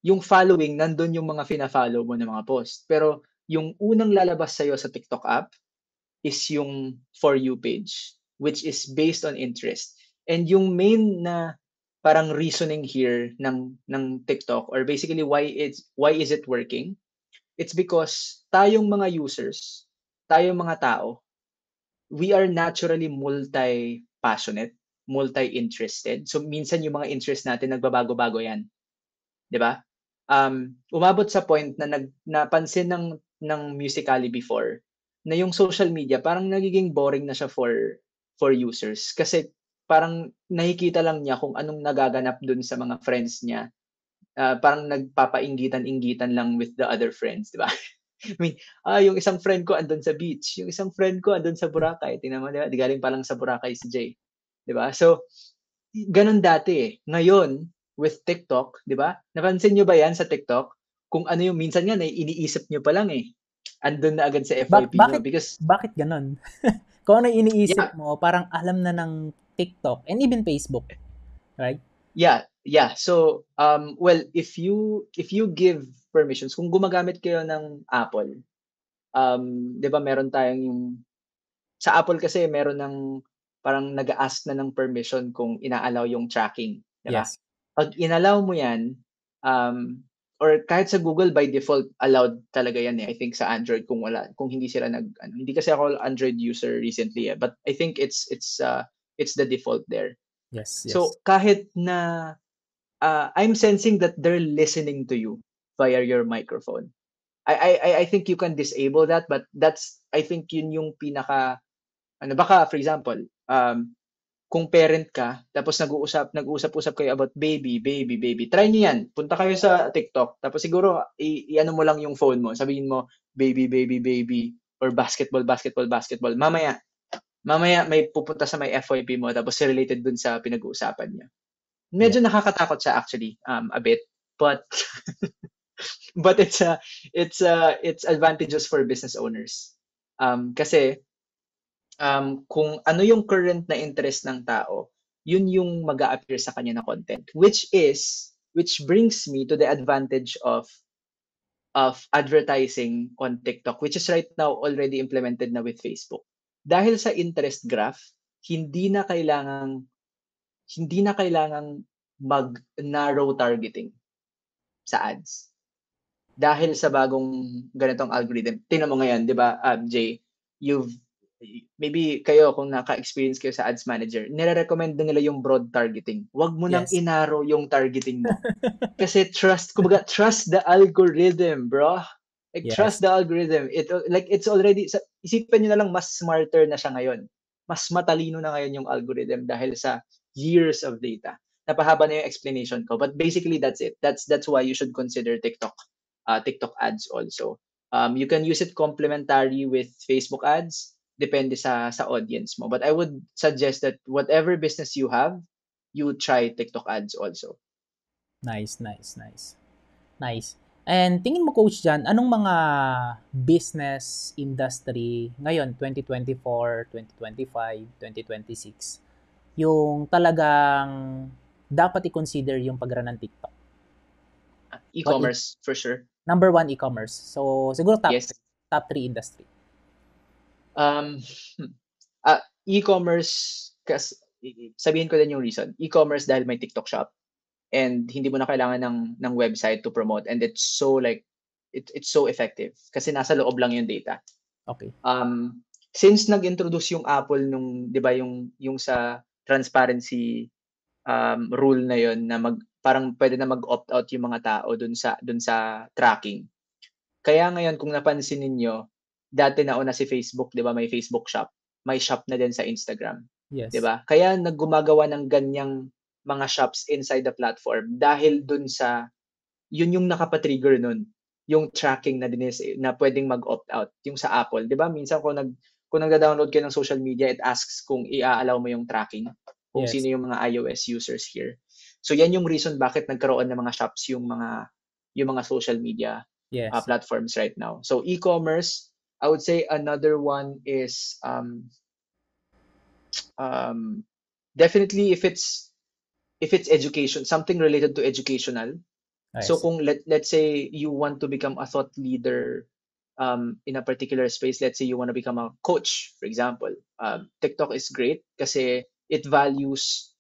Yung following, nandun yung mga fina-follow mo na mga post. Pero yung unang lalabas sa'yo sa TikTok app is yung For You page, which is based on interest. And yung main na parang reasoning here ng TikTok, or basically why is it working? It's because tayong mga users, tayong mga tao, we are naturally multi-passionate, multi-interested. So minsan yung mga interest natin nagbabago-bago yan, 'di ba? Umabot sa point na napansin ng Musical.ly before na yung social media parang nagiging boring na siya for users kasi parang nakikita lang niya kung anong nagaganap dun sa mga friends niya. Parang nagpapainggitan-inggitan lang with the other friends, 'di ba? I mean, yung isang friend ko andun sa beach, yung isang friend ko andun sa Boracay. Tingnan mo, 'di ba? Di galing pa lang sa Boracay si Jay, 'di ba? So, ganun dati eh. Ngayon, with TikTok, 'di ba? Napansin niyo ba 'yan sa TikTok? Kung ano yung minsan nga iniisip niyo pa lang eh. Andun na agad sa FYP niyo Bakit because bakit gano'n? Kung ano iniisip yeah, mo, parang alam na ng TikTok and even Facebook, right? yeah. So, well, if you give permissions, kung gumagamit kayo ng Apple, 'di ba meron tayong yung sa Apple kasi meron ng parang nag-a-ask na ng permission kung ina-allow yung tracking, 'di ba? Yes. Pag inallow mo 'yan, or kahit sa Google by default allowed talaga 'yan eh. I think sa Android kung hindi sila hindi kasi ako Android user recently eh, but I think it's the default there. Yes, yes. So kahit na I'm sensing that they're listening to you via your microphone. I think you can disable that, but that's I think yun yung pinaka baka for example, kung parent ka tapos nag-uusap-usap kayo about baby, try niyo 'yan. Punta kayo sa TikTok tapos siguro i-ano mo lang yung phone mo, sabihin mo, baby, or basketball. Mamaya may pupunta sa may FYP mo tapos related dun sa pinag-uusapan niyo. Yeah. Medyo nakakatakot siya actually, a bit, but but it's advantageous for business owners. Kasi kung ano yung current na interest ng tao, yun yung mag-a-appear sa kanya na content. Which brings me to the advantage of advertising on TikTok, which is right now already implemented na with Facebook. Dahil sa interest graph, hindi na kailangang mag-narrow targeting sa ads. Dahil sa bagong ganitong algorithm. Tingnan mo ngayon, 'di ba, Jay, you've maybe kayo kung naka-experience kayo sa ads manager, nire-recommend na nila yung broad targeting. Huwag mo nang Yes. inarrow yung targeting mo. Kasi kumbaga, trust the algorithm, bro. Like, trust Yes. the algorithm. It's already, isipin niyo na lang, mas smarter na siya ngayon. Mas matalino na ngayon yung algorithm dahil sa years of data. Napahaba na yung explanation ko. But basically, that's it. That's why you should consider TikTok ads also. You can use it complementary with Facebook ads, depende sa audience mo. But I would suggest that whatever business you have, you try TikTok ads also. Nice, nice, nice. Nice. And tingin mo coach diyan, anong mga business industry ngayon 2024, 2025, 2026 yung talagang dapat i-consider yung pag-run ng TikTok? What is E-commerce, for sure. number one e-commerce? So siguro Yes. top 3 industry. Um, E-commerce, sabihin ko din yung reason. E-commerce dahil may TikTok shop and hindi mo na kailangan ng website to promote, and it's so it's so effective kasi nasa loob lang yung data. Okay. Since nag-introduce yung Apple nung 'di ba yung sa transparency rule na yon na parang pwede na mag-opt out yung mga tao dun sa tracking. Kaya ngayon kung napansin ninyo, dati nauna si Facebook, 'di ba, may Facebook Shop, may shop na din sa Instagram, 'di Yes. ba? Kaya naggumagawa ng ganyang mga shops inside the platform dahil dun sa yun yung nakapatrigger nun, yung tracking na na pwedeng mag-opt out, yung sa Apple. 'Di ba minsan kung nagda-download kayo ng social media, it asks kung i-allow mo yung tracking, kung Yes. sino yung mga iOS users here. So yan yung reason bakit nagkaroon ng mga shops yung mga social media Yes. platforms right now. So e-commerce, I would say another one is definitely if it's education, something related to educational. I So see. kung let's say you want to become a thought leader in a particular space, let's say you want to become a coach, for example, TikTok is great kasi it values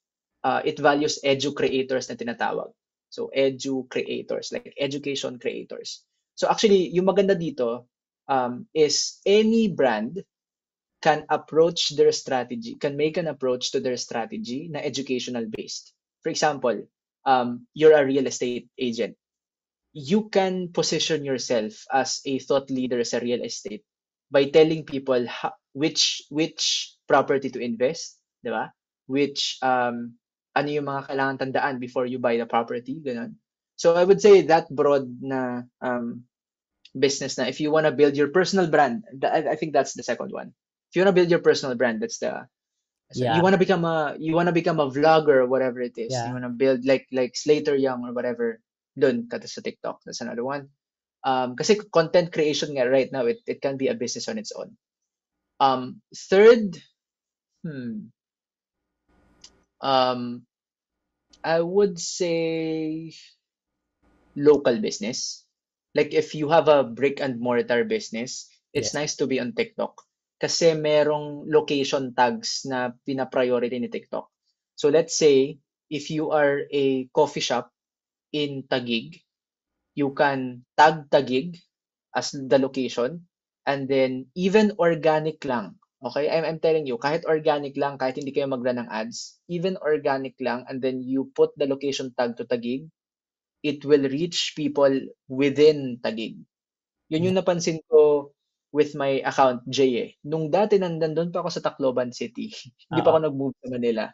edu creators na tinatawag. So edu creators, like education creators. So actually, yung maganda dito is any brand can make an approach to their strategy na educational based. For example, you're a real estate agent. You can position yourself as a thought leader sa real estate by telling people which property to invest, di ba? Which ano yung mga kailangan tandaan before you buy the property, ganun. So I would say that broad na business na if you want to build your personal brand, I think that's the second one. If you want to build your personal brand, that's the so Yeah. you want to become a vlogger or whatever it is. Yeah. You want to build like Slater Young or whatever. Dun kata sa TikTok. That's another one. Kasi content creation nga right now it can be a business on its own. Third, I would say local business. Like if you have a brick and mortar business, it's Yes. nice to be on TikTok kasi merong location tags na pina-priority ni TikTok. So let's say if you are a coffee shop in Taguig, you can tag Taguig as the location and then even organic lang. Okay? I'm telling you, kahit organic lang, kahit hindi kayo mag-run ng ads, even organic lang and then you put the location tag to Taguig, it will reach people within Taguig. Yun yung napansin ko with my account, Jay eh. Nung dati nandun pa ako sa Tacloban City, hindi pa Oo. ako nag-move sa Manila.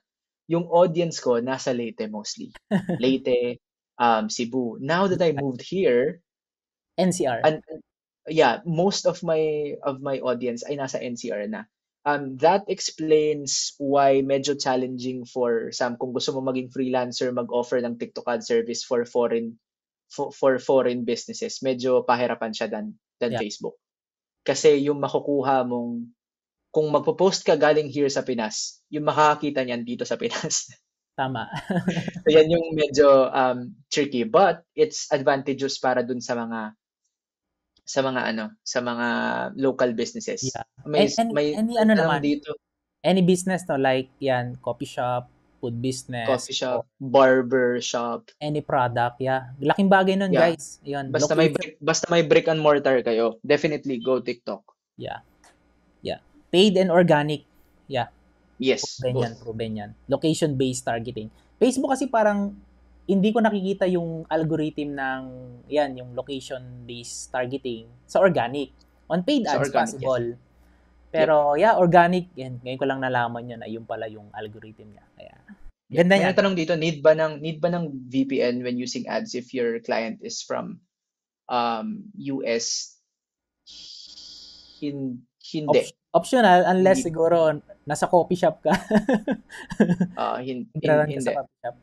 Yung audience ko nasa Leyte mostly. Leyte, Cebu. Now that I moved here, NCR. and yeah, most of my audience ay nasa NCR na. That explains why medyo challenging for some kung gusto mo maging freelancer, mag-offer ng TikTok ad service for foreign businesses. Medyo pahirapan siya than Yeah. Facebook. Kasi yung makukuha mong kung magpo-post ka galing here sa Pinas, yung makakakita niyan dito sa Pinas. Tama. So yan yung medyo tricky, but it's advantageous para dun sa mga local businesses. Yeah. May Any tanong naman, dito, any business no, like yan, coffee shop, food business, coffee or shop, barber shop, any product, yeah. Laking bagay nun, yeah. guys. Yun, Basta may brick and mortar kayo, definitely go TikTok. Yeah. Yeah. Paid and organic. Yeah. Yes, both. Proven yan. Location-based targeting. Facebook kasi parang hindi ko nakikita yung algorithm ng yan, yung location-based targeting sa organic. On paid Sa ads, organic, yes. possible. Pero yeah, organic, yan. Ngayon ko lang nalaman yun na yun pala yung algorithm niya. Kaya, ganda May yan. tanong dito, need ba ng VPN when using ads if your client is from US? Hindi. Optional unless Hindi. siguro nasa coffee shop ka. Nagraran ka Hindi. sa coffee shop.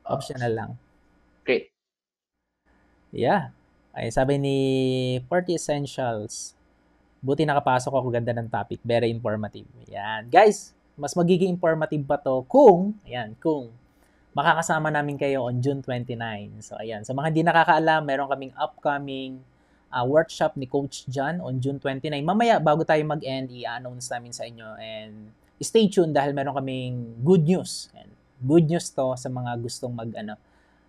Optional lang. Great. Yeah. Ay, sabi ni Party Essentials, buti nakapasok ako, ganda ng topic. Very informative. Yan. Guys, mas magiging informative pa to kung makakasama namin kayo on June 29. So, ayan. Sa mga hindi nakakaalam, meron kaming upcoming workshop ni Coach John on June 29. Mamaya, bago tayo mag-end, i-announce namin sa inyo. And stay tuned dahil meron kaming good news. And good news to sa mga gustong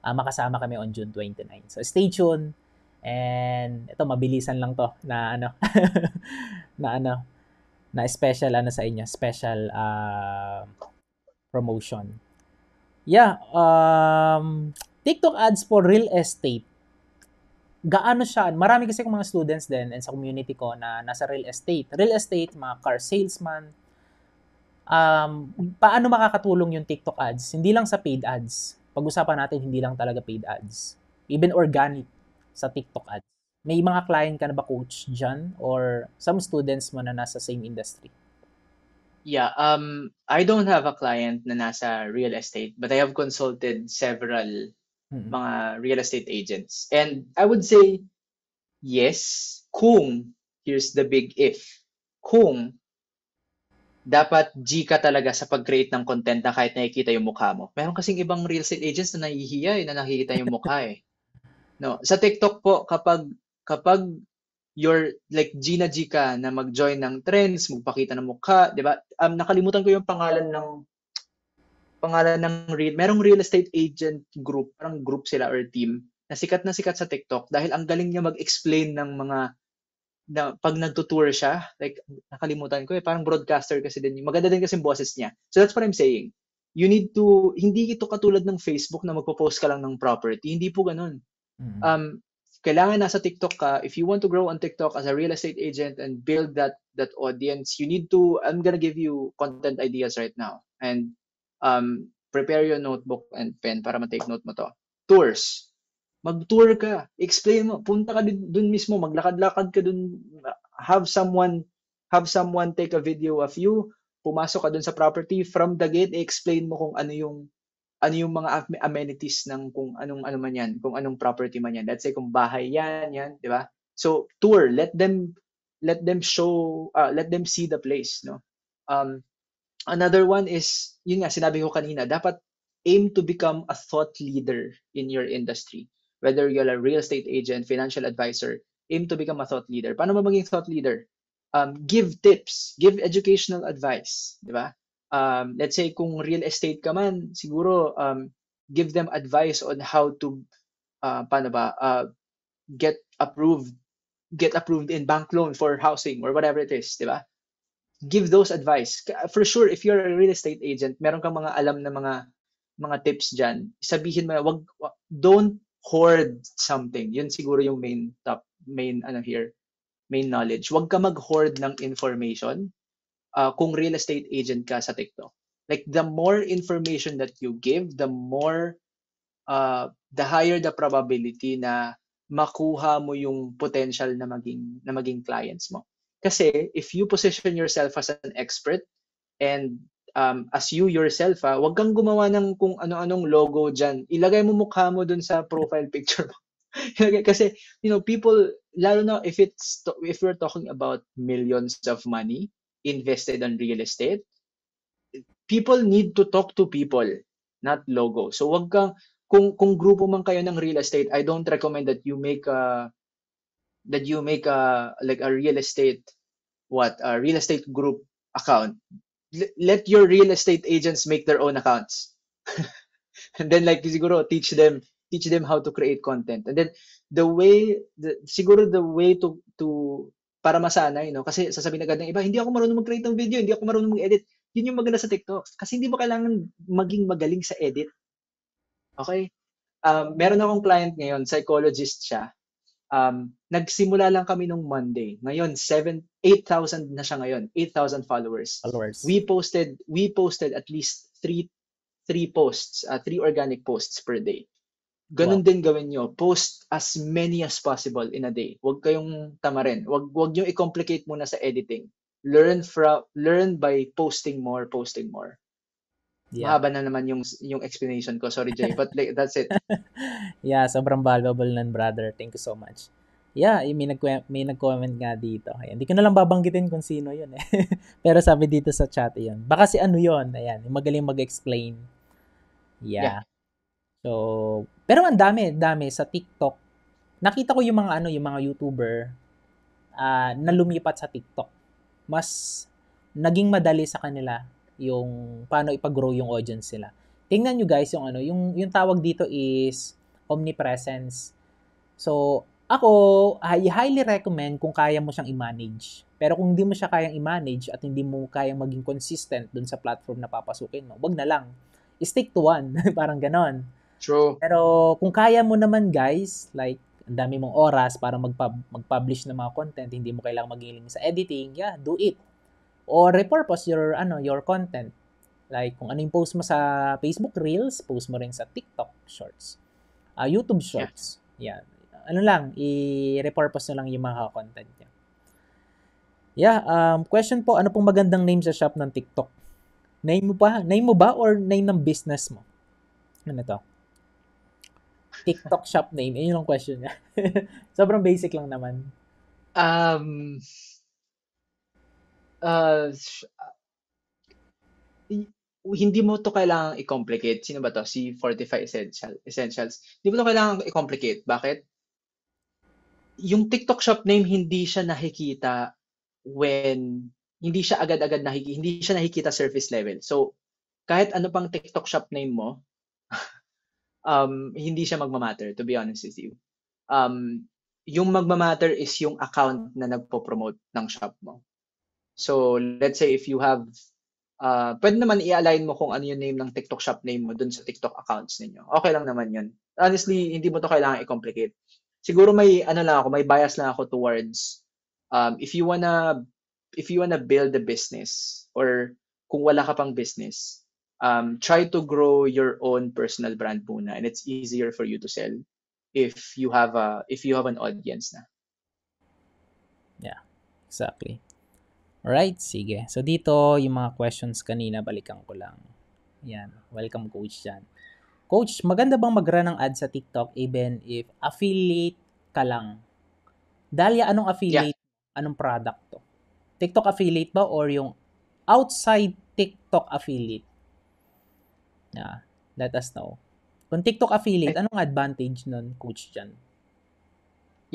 makasama kami on June 29. So, stay tuned. And ito, mabilisan lang to na na special sa inyo, special promotion. Yeah, TikTok ads for real estate. Gaano siya? Marami kasi akong mga students din and sa community ko na nasa real estate. Real estate, mga car salesman. Paano makakatulong yung TikTok ads? Hindi lang sa paid ads. Pag-usapan natin, hindi lang talaga paid ads. even organic sa TikTok ads? May mga client ka na ba, coach, dyan? Or some students mo na nasa same industry? Yeah, I don't have a client na nasa real estate, but I have consulted several Mm-mm. mga real estate agents. And I would say yes, kung, here's the big if, kung dapat G ka talaga sa pag-create ng content na kahit nakikita yung mukha mo. Meron kasing ibang real estate agents na nahihiya na nakikita yung mukha eh. No, sa TikTok po kapag you're like G na G ka na mag-join ng trends, magpakita ng mukha, 'di ba? Nakalimutan ko yung merong real estate agent group, parang group sila or team na sikat sa TikTok dahil ang galing niya mag-explain ng mga na pag nagtutour siya, like nakalimutan ko parang broadcaster kasi din. Maganda din kasi yung boses niya. So that's what I'm saying. You need to, hindi ito katulad ng Facebook na magpo-post ka lang ng property. Hindi po ganun. Kailangan nasa TikTok ka. If you want to grow on TikTok as a real estate agent and build that audience, you need to, I'm gonna give you content ideas right now. And prepare your notebook and pen para ma-take note mo to. Tours. Mag-tour ka, explain mo, punta ka dun mismo, maglakad-lakad ka dun, have someone take a video of you, pumasok ka dun sa property, from the gate, explain mo kung ano yung mga amenities ng kung anong ano man yan, kung anong property man yan. Let's say kung bahay yan, di ba? So tour, let them see the place, no? Another one is, yun nga, sinabi ko kanina, dapat aim to become a thought leader in your industry. Whether you're a real estate agent, financial advisor, aim to become a thought leader. Paano ba maging thought leader? Give tips, give educational advice, di ba? Let's say kung real estate ka man, siguro give them advice on how to get approved in bank loan for housing or whatever it is, di ba? Give those advice. For sure, if you're a real estate agent, meron kang mga alam na mga tips dyan. Sabihin mo, don't hoard something. Yun siguro yung main knowledge. Huwag ka mag-hoard ng information kung real estate agent ka sa TikTok. Like the more information that you give, the higher the probability na makuha mo yung potential na maging clients mo. Kasi if you position yourself as an expert and as you yourself, wag kang gumawa ng kung ano-anong logo dyan. Ilagay mo mukha mo dun sa profile picture mo. Kasi, people, lalo na if we're talking about millions of money invested on real estate, people need to talk to people, not logo. So wag kang, kung grupo man kayo ng real estate, I don't recommend that you make a like a real estate group account. Let your real estate agents make their own accounts. And then like siguro teach them how to create content. And then the way to para masanay, kasi sasabihin agad ng iba, hindi ako marunong mag-create ng video, hindi ako marunong mag-edit. Yun yung maganda sa TikTok. Kasi hindi mo kailangan maging magaling sa edit. Okay? Meron akong client ngayon, psychologist siya. Nagsimula lang kami nung Monday. Ngayon, 8,000 na siya ngayon. 8,000 followers. We posted at least three posts, 3 organic posts per day. Ganun din gawin nyo. Post as many as possible in a day. Huwag kayong tamarin. Huwag nyo i-complicate muna sa editing. Learn by posting more. Yeah. Mahaba na naman yung explanation ko. Sorry, Jay. But like, that's it. Yeah, sobrang valuable nun, brother. Thank you so much. Yeah, may nag-comment nga dito. Ayan, hindi ko na lang babanggitin kung sino yun eh. Pero sabi dito sa chat yun. Baka si ano yun. Ayan, magaling mag-explain. Yeah. So, pero ang dami sa TikTok. Nakita ko yung mga YouTuber na lumipat sa TikTok. Mas naging madali sa kanila yung paano ipag-grow yung audience nila. Tingnan nyo guys yung tawag dito is omnipresence. So, ako, I highly recommend kung kaya mo siyang i-manage. Pero kung hindi mo siya kayang i-manage at hindi mo kayang maging consistent dun sa platform na papasukin mo, wag na lang. Stick to one. Parang ganon. True. Pero kung kaya mo naman guys, like, ang dami mong oras para mag-publish ng mga content, hindi mo kailangang magiling sa editing, yeah, do it. Or repurpose your content. Like, kung ano yung post mo sa Facebook Reels, post mo rin sa TikTok Shorts. YouTube Yeah. Shorts. Yan. Ano lang, i-repurpose na lang yung mga content niya. Yeah, question po, ano pong magandang name sa shop ng TikTok? Name mo pa? Name mo ba or name ng business mo? Ano to? TikTok shop name. Yun yung question niya. Sobrang basic lang naman. Um, uh, sh- hindi mo to kailangang i-complicate. Sino ba to? Si Fortify Essentials. Hindi mo to kailangang i-complicate. Bakit? Yung TikTok shop name hindi siya nakikita when hindi siya agad-agad hindi siya nakikita surface level. So, kahit ano pang TikTok shop name mo, hindi siya magma-matter, to be honest with you. Yung magma-matter is yung account na nagpo-promote ng shop mo. So, let's say if you have, pwede naman i-align mo kung ano yung name ng TikTok shop name mo dun sa TikTok accounts ninyo. Okay lang naman yun. Honestly, hindi mo to kailangan i-complicate. Siguro may, ano lang ako, may bias lang ako towards, if you wanna build a business or kung wala ka pang business, try to grow your own personal brand muna and it's easier for you to sell if you have an audience na. Yeah, exactly. Alright, sige. So, dito, yung mga questions kanina, balikan ko lang. Yan. Welcome, Coach Jan. Coach, maganda bang mag-run ng ads sa TikTok even if affiliate ka lang? Dahlia, anong Yeah. affiliate? Anong product to? TikTok affiliate ba or yung outside TikTok affiliate? Yeah, let us know. Kung TikTok affiliate, anong advantage nun, Coach Jan?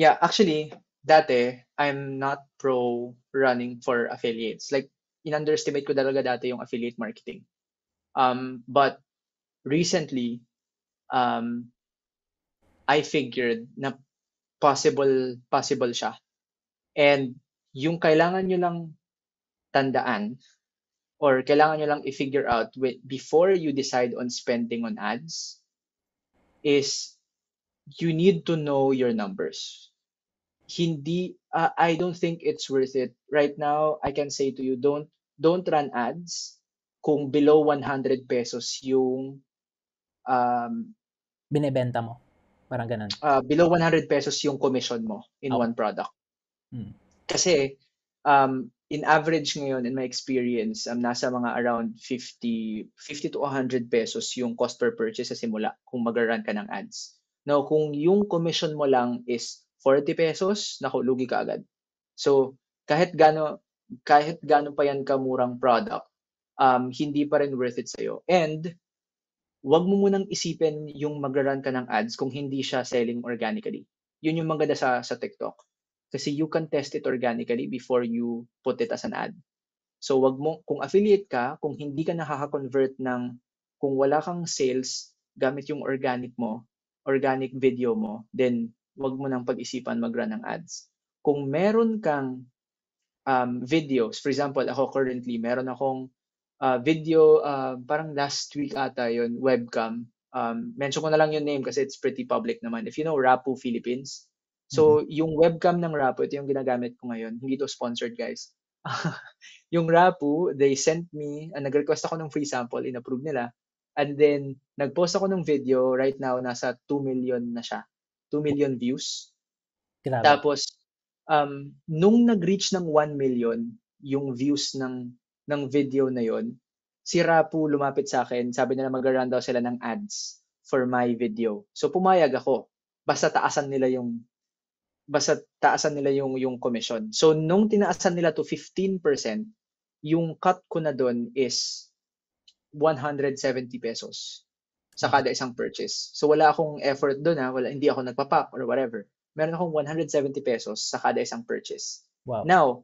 Yeah, actually, dati, I'm not pro running for affiliates. Like, in-underestimate ko talaga dati yung affiliate marketing. But recently, um, I figured na possible siya. And yung kailangan nyo lang tandaan or kailangan nyo lang i-figure out before you decide on spending on ads is you need to know your numbers. I don't think it's worth it. Right now, I can say to you, don't run ads kung below 100 pesos yung um, Binebenta mo? Parang ganun. below 100 pesos yung commission mo in Okay. one product. Hmm. Kasi in average ngayon in my experience, nasa mga around 50 to 100 pesos yung cost per purchase sa simula kung mag-run ka ng ads. Now, kung yung commission mo lang is 40 pesos, naku, lugi ka agad. So, kahit gaano pa yan kamurang product, hindi pa rin worth it sa'yo. And, wag mo munang isipin yung mag-run ka ng ads kung hindi siya selling organically. Yun yung maganda sa TikTok. Kasi you can test it organically before you put it as an ad. So wag mo, kung affiliate ka, kung hindi ka nakaka-convert kung wala kang sales gamit yung organic video mo, then wag mo nang pag-isipan mag-run ng ads. Kung meron kang videos, for example, ako currently, meron akong video, parang last week ata yun, webcam. Mention ko na lang yung name kasi it's pretty public naman. If you know Rapu Philippines. Mm-hmm. So, yung webcam ng Rapu, ito yung ginagamit ko ngayon. Hindi to sponsored, guys. Yung Rapu, they sent me, nag-request ako ng free sample, in-approve nila. And then, nag-post ako ng video. Right now, nasa 2 million na siya. 2 million views. Grabe. Tapos, nung nag-reach ng 1 million, yung views ng video na yon, si Rapu lumapit sa akin, sabi nila mag-run daw sila ng ads for my video. So pumayag ako. Basta taasan nila yung commission. So nung tinaasan nila to 15%, yung cut ko na doon is 170 pesos sa Okay. kada isang purchase. So wala akong effort doon, hindi ako nagpa-pack or whatever. Meron akong 170 pesos sa kada isang purchase. Wow. Now,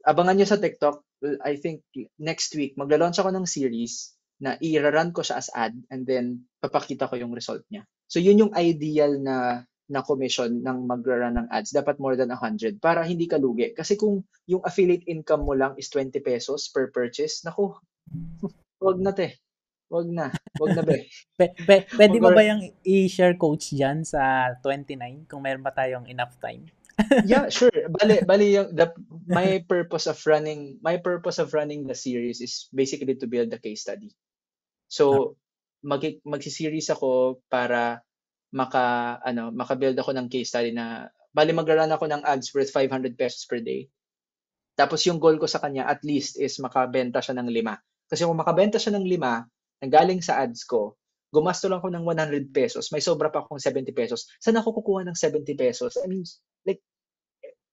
abangan nyo sa TikTok, I think next week, magla-launch ako ng series na i-run ko siya as ad and then papakita ko yung result niya. So yun yung ideal na commission ng mag-run ng ads. Dapat more than 100 para hindi ka lugi. Kasi kung yung affiliate income mo lang is 20 pesos per purchase, naku, wag na te. Wag na. Wag na be. Pwede mo Or, ba yung i-share, Coach, dyan sa 29 kung meron pa tayong enough time? yeah, sure. Bali my purpose of running the series is basically to build a case study. So, magsi-series ako para maka-build ako ng case study na bali mag-run ako ng ads worth 500 pesos per day. Tapos yung goal ko sa kanya at least is makabenta siya ng 5. Kasi kung makabenta siya ng 5, nang galing sa ads ko, gumasto lang ako ng 100 pesos, may sobra pa akong 70 pesos. Saan ako kukuha ng 70 pesos? I mean, like,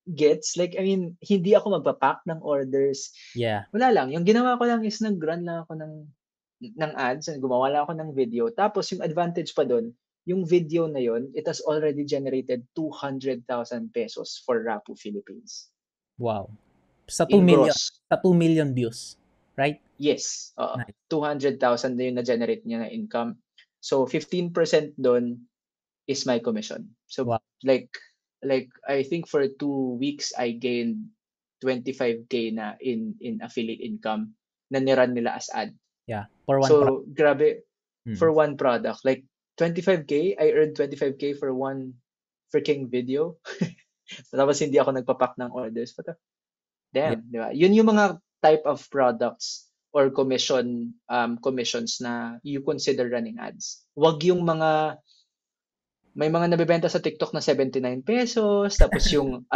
gets? Like, I mean, hindi ako magpa-pack ng orders. Yeah. Wala lang. Yung ginawa ko lang is nag-run lang ako ng ads, and gumawa lang ako ng video. Tapos yung advantage pa doon, yung video na yon, it has already generated 200,000 pesos for Rapu Philippines. Wow. Sa 2 In million. gross. Sa 2 million views. Right? Yes. Nice. 200,000 na yung na-generate niya na income. So, 15% doon is my commission. So, Wow. like I think for 2 weeks, I gained 25K na in affiliate income na niran nila as ad. Yeah. For one So, grabe, Hmm. for one product. Like, 25K, I earned 25K for one freaking video. Tapos hindi ako nagpapack ng orders. But, Yeah. damn, di ba? Yun yung mga type of products or commissions na you consider running ads. Wag yung may mga nabebenta sa TikTok na 79 pesos, tapos yung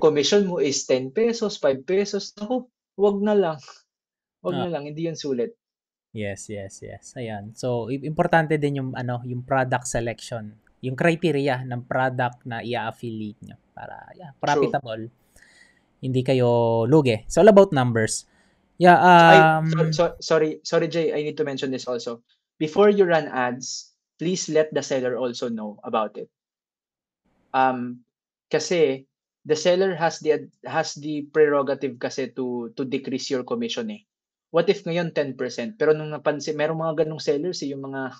commission mo is 10 pesos, 5 pesos. Ako, wag na lang. Wag Ah, na lang, hindi yun sulit. yes. Ayan. So, importante din yung yung product selection. Yung criteria ng product na i-affiliate nyo para True. profitable. Hindi kayo lugi. It's all about numbers. Yeah, Sorry, Jay, I need to mention this also. Before you run ads, please let the seller also know about it. Kasi the seller has the prerogative kasi to decrease your commission eh. What if ngayon 10%, pero nung napansin, merong mga ganong sellers yung mga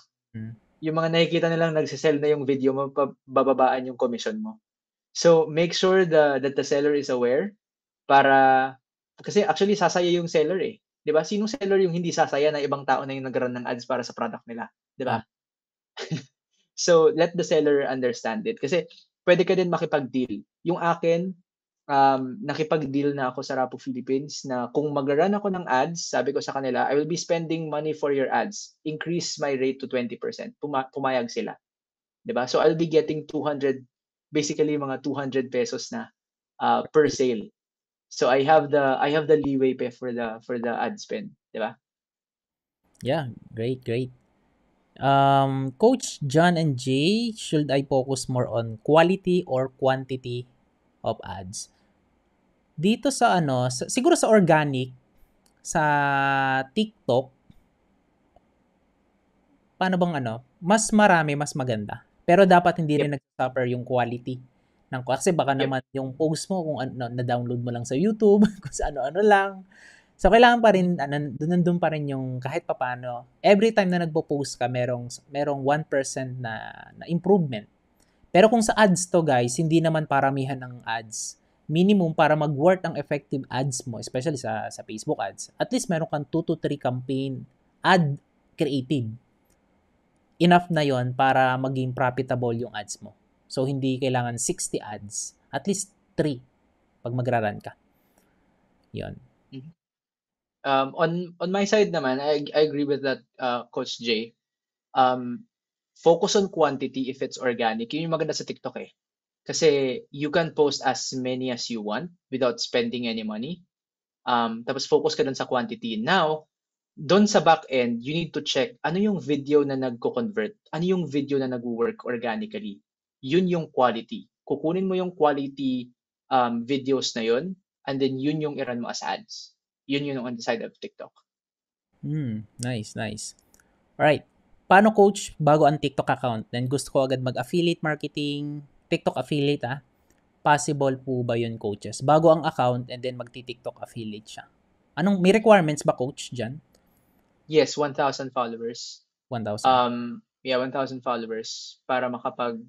nakikita nilang nagsisell na yung video mo, bababaan yung commission mo. So make sure that the seller is aware, para kasi actually sasaya yung seller eh. 'Di ba? Sinong seller yung hindi sasaya na ibang tao na yung nag-run ng ads para sa product nila, 'di ba? So let the seller understand it kasi pwede ka din makipag-deal. Yung akin, nakipag-deal na ako sa Rapo Philippines na kung mag-run ako ng ads, sabi ko sa kanila, I will be spending money for your ads. Increase my rate to 20%. Pumayag sila. 'Di ba? So I'll be getting 200, basically mga 200 pesos na per sale. So I have the leeway pay for the ad spend, 'di ba? yeah, great. Coach John and Jay, should I focus more on quality or quantity of ads? Dito sa siguro sa organic, sa TikTok, paano bang mas marami, mas maganda. Pero dapat hindi Yep. rin nag-suffer yung quality kasi baka Yep. naman yung post mo kung na-download mo lang sa YouTube, kung sa ano-ano lang. So, kailangan pa rin, nandun pa rin yung kahit papano. Every time na nagpo-post ka, merong 1% na improvement. Pero kung sa ads to guys, hindi naman paramihan ng ads. Minimum para mag-work ang effective ads mo, especially sa Facebook ads. At least meron kang 2 to 3 campaign ad creative. Enough na yon para maging profitable yung ads mo. So, hindi kailangan 60 ads. At least 3 pag magra-run ka. Yon. On my side naman, I agree with that, Coach Jay. Focus on quantity if it's organic. Yun yung maganda sa TikTok eh. Kasi you can post as many as you want without spending any money. Tapos focus ka dun sa quantity. Now, doon sa back end, you need to check ano yung video na nagko-convert, ano yung video na nag-work organically. Yun yung quality. Kukunin mo yung quality videos na yun, and then yun yung i-run mo as ads. Yun yung on the side of TikTok. Nice. Alright. Paano coach bago ang TikTok account? Then gusto ko agad mag-affiliate marketing, TikTok affiliate Possible po ba yun coaches? Bago ang account and then magti-TikTok affiliate siya. May requirements ba coach dyan? Yes, 1,000 followers. 1,000. 1,000 followers para 600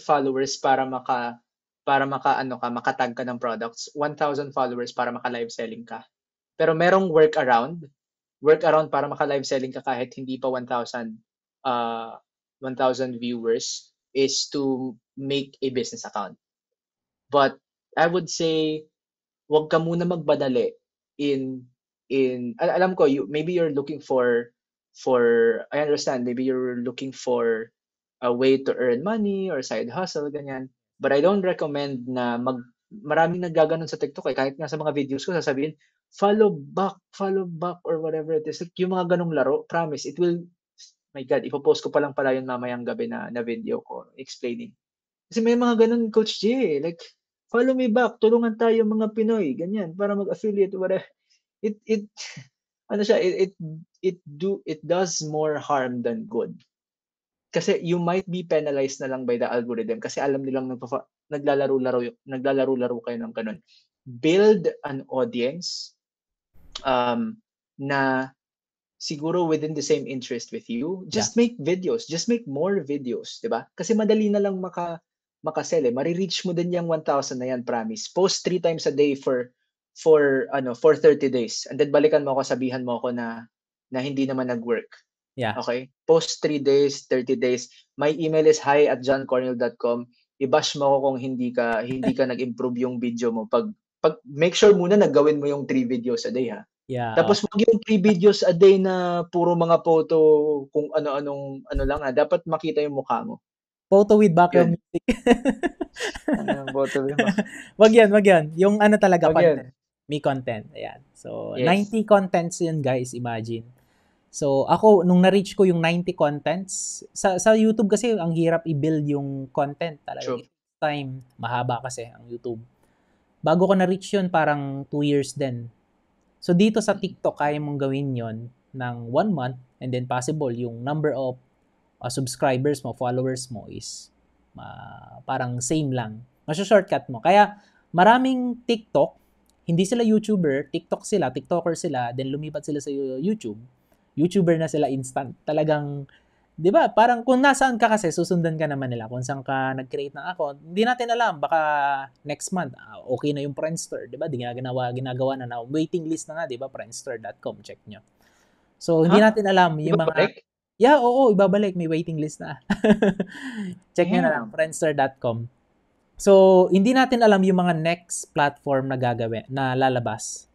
followers para makatag ka ng products, 1,000 followers para maka-live selling ka. Pero merong workaround para maka-live selling ka kahit hindi pa 1,000 viewers is to make a business account. But I would say wag ka muna magbadali in alam ko maybe you're looking for I understand, maybe you're looking for a way to earn money or side hustle, ganyan. But I don't recommend na maraming naggaganon sa TikTok eh. Kahit nga sa mga videos ko, sasabihin, follow back, or whatever it is. Like, yung mga ganong laro, promise, it will, my God, ipopost ko pa lang pala yun mamayang gabi na video ko explaining. Kasi may mga ganon, Coach J, like, follow me back, tulungan tayo mga Pinoy, ganyan, para mag-affiliate, whatever. It ano siya, it does more harm than good. Kasi you might be penalized na lang by the algorithm kasi alam nilang naglalaro-laro kayo ng ganun. Build an audience na siguro within the same interest with you. Just make videos, just make more videos, 'di ba? Kasi madali na lang makasell eh. Mari-reach mo din yung 1,000 na yan, promise. Post 3 times a day for 30 days. And then balikan mo ako, sabihan mo ako na hindi naman nag-work. Yeah. Okay? Post 3 days, 30 days. My email is hi@johncornell.com. I-bash mo ako kung hindi ka nag-improve yung video mo. Pag make sure muna na gawin mo yung 3 videos a day, ha. Yeah. Tapos wag yung 3 videos a day na puro mga photo kung ano-anong lang, ha. Dapat makita yung mukha mo. Photo with background music. Photo with Wag yan. Yung ano talaga, content. May content. Ayan. So, yes. 90 contents yun, guys. Imagine. So, ako, nung na-reach ko yung 90 contents, sa YouTube kasi, ang hirap i-build yung content. Talaga, time. Mahaba kasi ang YouTube. Bago ko na-reach yun, parang 2 years din. So, dito sa TikTok, kaya mong gawin yon ng 1 month, and then possible, yung number of subscribers mo, followers mo is parang same lang. Masya-shortcut mo. Kaya, maraming TikTok, hindi sila YouTuber, TikToker sila, then lumipat sila sa YouTube. YouTuber na sila instant. Talagang, di ba, parang kung nasaan ka kasi, susundan ka naman nila. Kung saan ka nag-create ng account, hindi natin alam, baka next month, okay na yung Friendster, di ba? Ginagawa na waiting list na nga, di ba? Friendster.com, check nyo. So, hindi natin alam yung ibabalik? Yeah, oo, ibabalik. May waiting list na. Check nyo na lang, Friendster.com. So, hindi natin alam yung mga next platform na lalabas.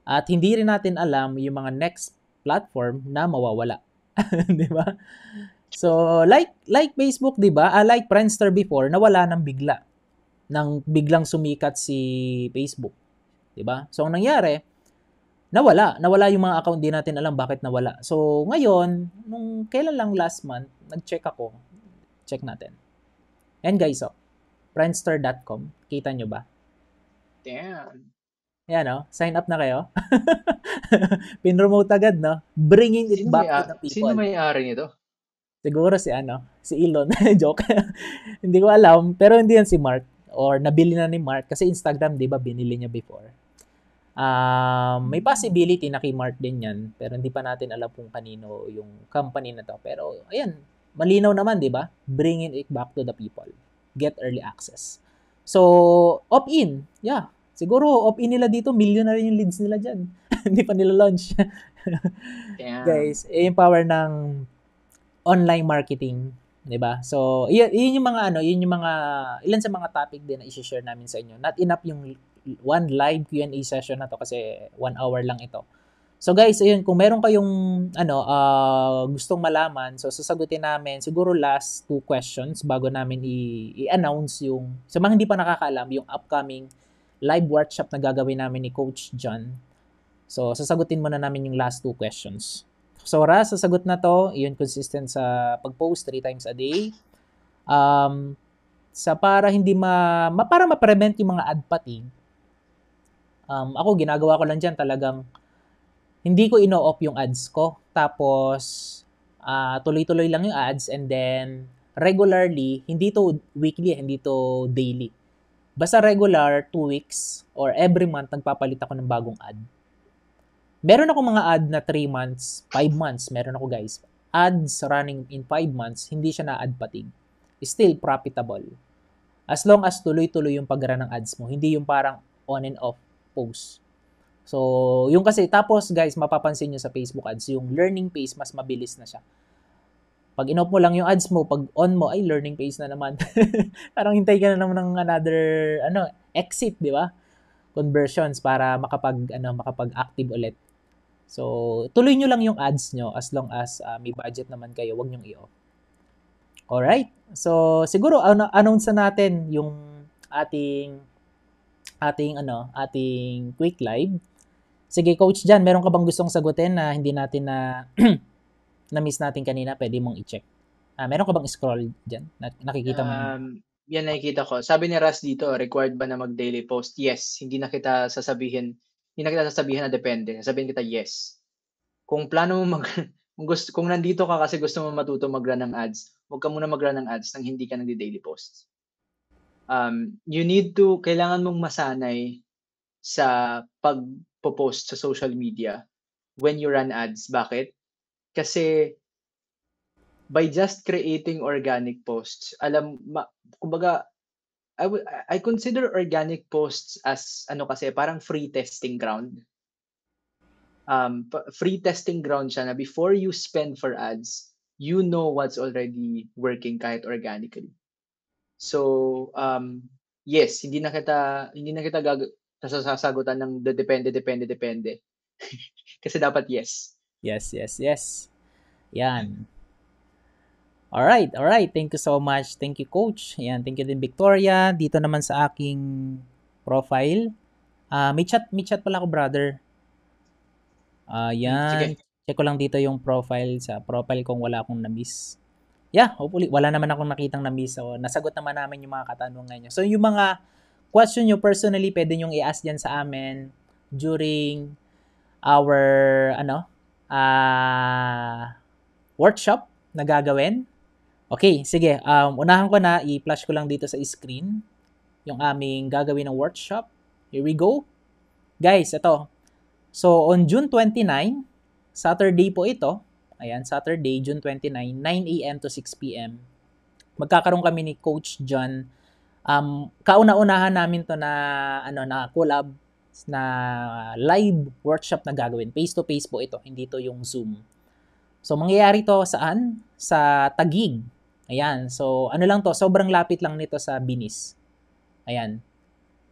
At hindi rin natin alam yung mga next platform na mawawala. 'Di ba? So, like Facebook, 'di ba? Like Friendster before, nawala ng bigla. Nang biglang sumikat si Facebook. 'Di ba? So, ang nangyari, nawala yung mga account, di natin alam bakit nawala. So, ngayon, nung kailan lang last month, nag-check ako. Check natin. And guys, Friendster.com, kita nyo ba? Damn. Yan, no? Sign up na kayo. Pinromote agad, no? Bringing it back to the people. Sino may-ari nito? Siguro si Elon. Joke. Hindi ko alam, pero hindi yan si Mark. Or nabili na ni Mark kasi Instagram, di ba, binili niya before. May possibility na kay Mark din yan, pero hindi pa natin alam kung kanino yung company na to. Pero, ayan, malinaw naman, di ba? Bringing it back to the people. Get early access. So, opt-in. Yeah. Siguro, opt-in nila dito, million na rin yung leads nila dyan. Hindi pa nila launch. Guys, yung power ng online marketing, 'di ba? So, yun yung mga ilan sa mga topic din na i-share namin sa inyo. Not enough yung one live Q&A session na to kasi 1 hour lang ito. So guys, ayun, kung meron kayong gustong malaman, so sasagutin namin siguro last 2 questions bago namin i-announce yung sa mga hindi pa nakakaalam yung upcoming live workshop na gagawin namin ni Coach John. So, sasagutin muna namin yung last 2 questions. So, sasagot na to, yun consistent sa pag-post 3 times a day. Para hindi para ma-prevent yung mga ad fatigue. Ako, ginagawa ko lang dyan talagang hindi ko ino-off yung ads ko. Tapos, tuloy-tuloy lang yung ads and then regularly, hindi to weekly, hindi to daily. Basta regular, 2 weeks or every month, nagpapalit ako ng bagong ad. Meron ako mga ad na 3 months, 5 months, meron ako guys. Ads running in 5 months, hindi siya na ad fatigue. Still profitable. As long as tuloy-tuloy yung pag-run ng ads mo, hindi yung parang on and off post. So, yung kasi, tapos guys, mapapansin nyo sa Facebook ads, yung learning pace, mas mabilis na siya. Pag in-off mo lang yung ads mo, pag on mo, ay, learning pace na naman. Parang hintay ka na naman ng another, exit, di ba? Conversions para makapag-active ulit. So, tuloy nyo lang yung ads nyo as long as may budget naman kayo, wag nyong i-off. Alright? So, siguro announce na natin yung ating ating quick live. Sige, Coach Jan, meron ka bang gustong sagutin na hindi natin na-miss natin kanina? Pwede mong i-check. Meron ka bang scroll dyan? Nakikita mo yun? Yan nakikita ko. Sabi ni Ras dito, required ba na mag-daily post? Yes. Hindi na kita sasabihin na depende. Sasabihin kita yes. Kung plano mo kung nandito ka kasi gusto mo matuto mag-run ng ads, huwag ka muna mag-run ng ads nang hindi ka nagdi-daily posts. Kailangan mong masanay sa pag-post sa social media when you run ads. Bakit? Kasi by just creating organic posts, kumbaga, I consider organic posts as kasi parang free testing ground. Free testing ground siya na before you spend for ads, you know what's already working kahit organically. So, yes, hindi na kita sasagutan ng depende. Kasi dapat yes. Yes. Yan. Alright. Thank you so much. Thank you, Coach. Yan, thank you din, Victoria. Dito naman sa aking profile. May chat pala ako, brother. Yan. Sige. Check ko lang dito yung profile. Sa profile kung wala akong na-miss. Yeah, hopefully, wala naman akong nakitang na-miss. So, nasagot naman namin yung mga katanungan nyo. So, yung mga question nyo personally, pwede nyong i-ask dyan sa amin during our, workshop na gagawin. Okay, sige. Unahan ko na, i-flash ko lang dito sa screen yung aming gagawin ng workshop. Here we go. Guys, ito. So, on June 29, Saturday po ito. Ayan, Saturday, June 29, 9 a.m. to 6 p.m. Magkakaroon kami ni Coach John. Kauna-unahan namin to na collab na live workshop na gagawin. Face-to-face po ito, hindi to yung Zoom. So, mangyayari to saan? Sa Taguig. Ayan. So, lang to, sobrang lapit lang nito sa Binis. Ayan.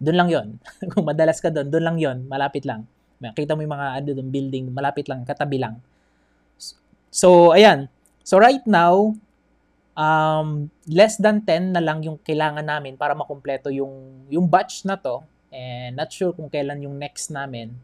Doon lang yon. Kung madalas ka doon lang yon. Malapit lang. Makita mo yung mga doon building, malapit lang, katabi lang. So, ayan. So, right now, less than 10 na lang yung kailangan namin para makumpleto yung batch na to. And not sure kung kailan yung next namin.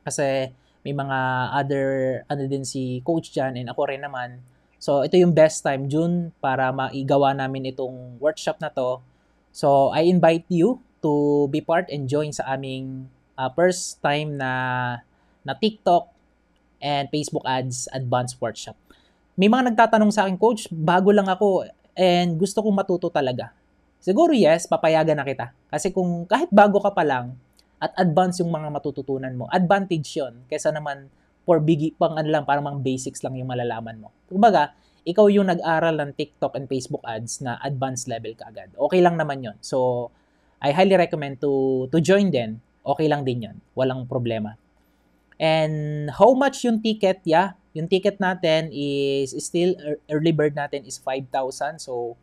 Kasi may mga other, din si Coach Jan and ako rin naman. So, ito yung best time, June, para maigawa namin itong workshop na to. So, I invite you to be part and join sa aming first time na TikTok and Facebook ads advanced workshop. May mga nagtatanong sa akin, Coach, bago lang ako and gusto kong matuto talaga. Siguro yes, papayagan na kita. Kasi kung kahit bago ka pa lang at advanced yung mga matututunan mo, advantage yun. Kesa naman parang mga basics lang yung malalaman mo. Kumbaga, ikaw yung nag-aral ng TikTok and Facebook ads na advanced level ka agad. Okay lang naman yun. So, I highly recommend to join din. Okay lang din yun. Walang problema. And how much yung ticket? Yeah, yung ticket natin is still, early bird natin is 5,000. So,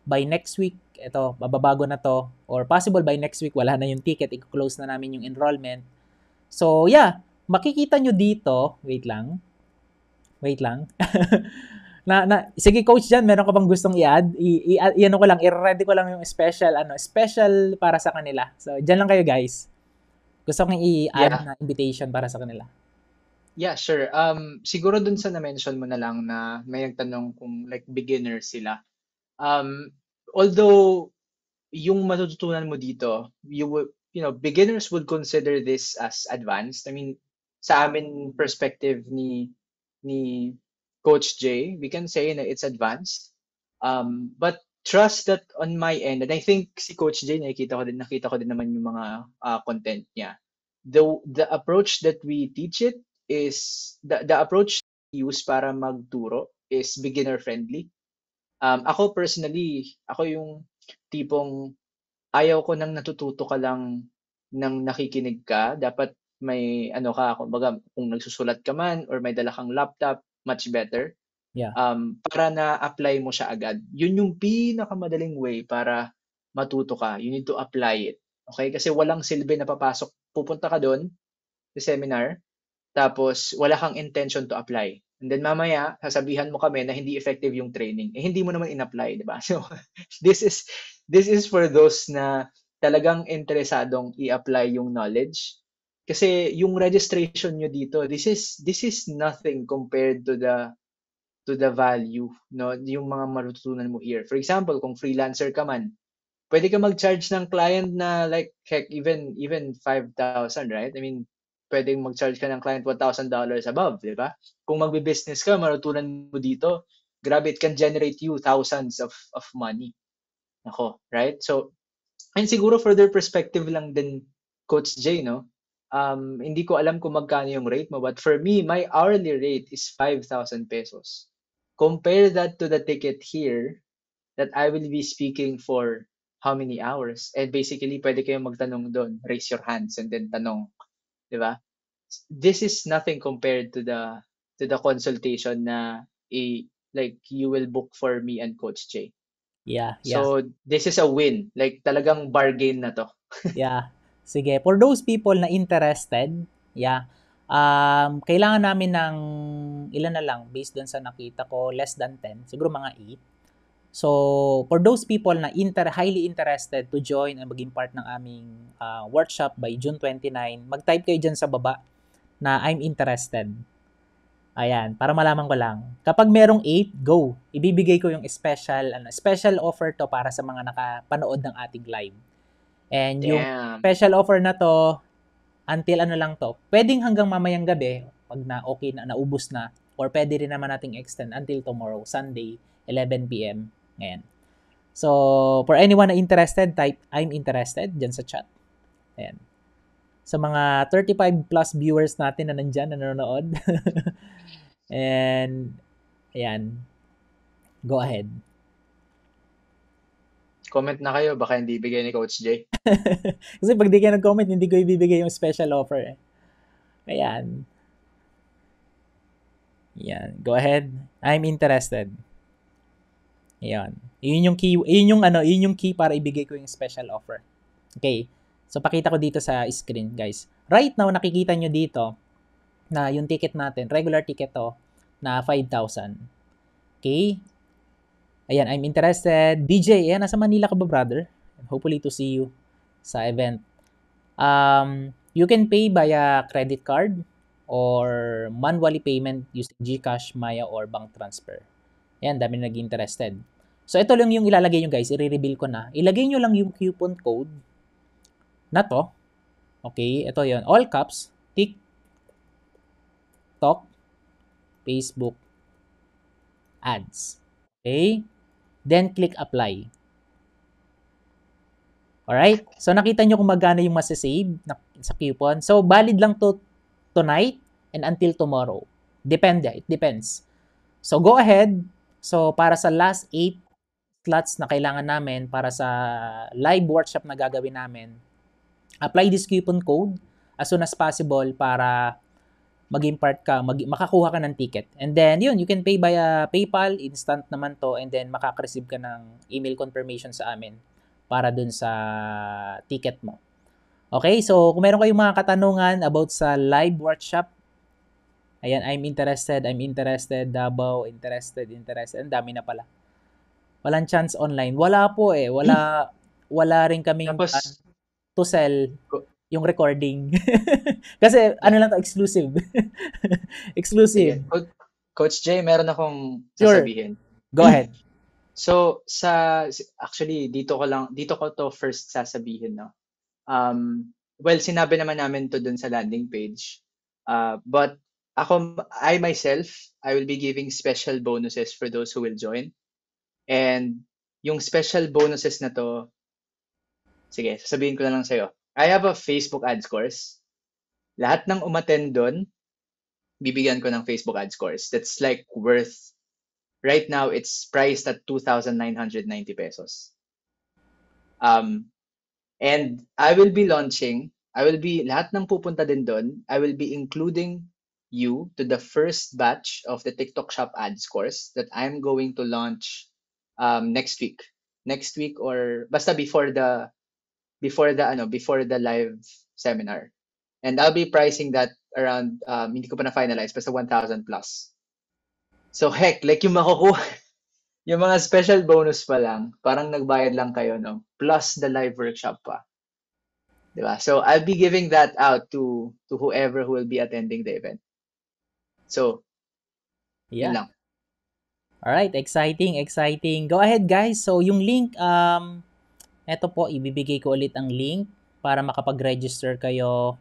by next week, ito, bababago na to. Or possible by next week, wala na yung ticket. I-close na namin yung enrollment. So, yeah, makikita nyo dito, wait lang. Sige, Coach Jan, meron ka bang gustong i-add? I-ready ko lang yung special para sa kanila. So, dyan lang kayo, guys. Gusto kong i-add na invitation para sa kanila. Yeah, sure. Siguro dun sa na-mention mo na lang na may nagtanong kung like beginner sila. Although yung matututunan mo dito, beginners would consider this as advanced. I mean, sa amin perspective ni Coach J, we can say na it's advanced. But trust that on my end, and I think si Coach J, nakita ko din naman yung mga content niya. The approach that we teach it is, the approach used para magturo is beginner friendly. Ako personally, ako yung tipong ayaw ko nang natututo ka lang nang nakikinig ka. Dapat may kumbaga kung nagsusulat ka man or may dala kang laptop, much better. Yeah. Para na-apply mo siya agad. Yun yung pinakamadaling way para matuto ka. You need to apply it. Okay? Kasi walang silbi na pupunta ka doon sa seminar, tapos wala kang intention to apply. And then mamaya, sasabihan mo kami na hindi effective yung training. Eh, hindi mo naman in-apply, di ba? So, this is this is for those na talagang interesadong i-apply yung knowledge. Kasi yung registration nyo dito, this is nothing compared to the value, no, yung mga matutunan mo here. For example, kung freelancer ka man, pwede ka mag-charge ng client na like heck even 5,000, right? I mean, pwedeng mag-charge ka ng client $1,000 above, di ba? Kung magbe-business ka, matutunan mo dito, grabe, it can generate you thousands of money. Ako, right? So, and siguro further perspective lang din, Coach Jay, no? Hindi ko alam kung magkano yung rate mo, but for me, my hourly rate is 5,000 pesos. Compare that to the ticket here that I will be speaking for how many hours. And basically, pwede kayong magtanong doon. Raise your hands and then tanong. Di ba? This is nothing compared to the consultation na like you will book for me and Coach Jay. Yeah, yeah. So, this is a win. Like, talagang bargain na to. Yeah. Sige, for those people na interested, yeah, kailangan namin ng ilan na lang based dun sa nakita ko, less than 10, siguro mga 8. So, for those people na highly interested to join and maging part ng aming workshop by June 29, mag-type kayo dyan sa baba na I'm interested. Ayan, para malaman ko lang. Kapag merong 8, go. Ibibigay ko yung special offer to para sa mga nakapanood ng ating live. And yung Damn. special offer na to, until ano lang to, pwedeng hanggang mamayang gabi, pag na okay na, naubos na, or pwede rin naman nating extend until tomorrow, Sunday, 11 p.m. Ngayon. So, for anyone na interested, type I'm interested dyan sa chat. Ayan. Sa mga 35 plus viewers natin na nandyan, na nanonood. And, ayan. Go ahead. Comment na kayo, baka hindi bigay ni Coach Jay. Kasi pag di kayo nag-comment, hindi ko ibibigay yung special offer. Ayan. Ayan. Go ahead. I'm interested. Ayan. Yun yung key para ibigay ko yung special offer. Okay. So, pakita ko dito sa screen, guys. Right now, nakikita nyo dito na yung ticket natin, regular ticket to, na 5,000. Okay. Ayan, I'm interested. DJ, nasa Manila ka ba, brother? Hopefully to see you sa event. You can pay via credit card or manually payment using GCash, Maya, or bank transfer. Ayan, dami nag-interested. So, ito lang yung ilalagay nyo, guys. I-reveal ko na. Ilagay nyo lang yung coupon code na to. Okay, ito yon. All caps, TikTok, Facebook, ads. Okay? Then, click apply. Alright? So, nakita nyo kung magkano yung masasave sa coupon. So, valid lang to tonight and until tomorrow. Depende. It depends. So, go ahead. So, para sa last 8 slots na kailangan namin para sa live workshop na gagawin namin, apply this coupon code as soon as possible para maging part ka, makakuha ka ng ticket. And then, yun, you can pay via PayPal, instant naman to, and then makaka-receive ka ng email confirmation sa amin para dun sa ticket mo. Okay, so kung meron kayong mga katanungan about sa live workshop, ayan, I'm interested, Davao, interested, ang dami na pala. Walang chance online. Wala po eh, wala rin kaming Tapos, to sell yung recording. Kasi ano lang to, exclusive. Exclusive. sige. Coach Jay, meron akong Sure. sasabihin. Go ahead. So, actually, dito ko to first sasabihin, no? Well, sinabi naman namin to dun sa landing page. But I myself, I will be giving special bonuses for those who will join. And yung special bonuses na to, sige, sasabihin ko na lang sa'yo. I have a Facebook ads course. Lahat ng umattend doon, bibigyan ko ng Facebook ads course. That's like worth, right now, it's priced at 2,990 pesos. And I will be lahat ng pupunta din doon, I will be including you to the first batch of the TikTok Shop ads course that I'm going to launch next week. Next week or basta before the live seminar. And I'll be pricing that around, hindi ko pa na-finalize, basta 1,000 plus. So heck, like yung makukuha, yung mga special bonus pa lang, parang nagbayad lang kayo, no? Plus the live workshop pa. Diba? So I'll be giving that out to whoever who will be attending the event. So, yun Yeah. lang. Alright, exciting, exciting. Go ahead guys. So yung link, eto po, ibibigay ko ulit ang link para makapag-register kayo.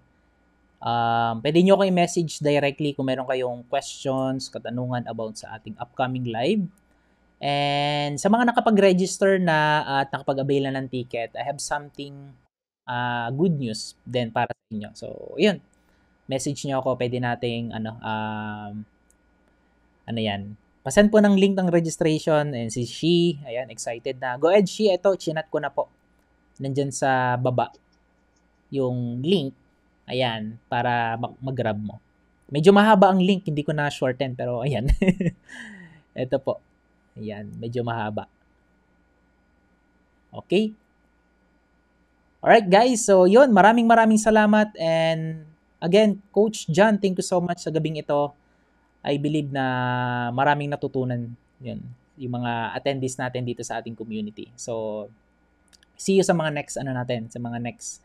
Pwede nyo ko i-message directly kung meron kayong questions, katanungan about sa ating upcoming live. And sa mga nakapag-register na at nakapag-avail na ng ticket, I have something good news din para sa inyo. So, yun. Message nyo ako, pwede nating ano yan. Pasend po ng link ng registration and si She, ayan, excited na. Go ahead, She, ito, chinat ko na po. Nandyan sa baba yung link, ayan, para mag-grab mo. Medyo mahaba ang link, hindi ko na shorten, pero ayan. Ito po. Ayan, medyo mahaba. Okay? Alright guys, so yun, maraming salamat and again, Coach John, thank you so much sa gabing ito. I believe na maraming natutunan yun, yung mga attendees natin dito sa ating community. So, see you sa mga next sa mga next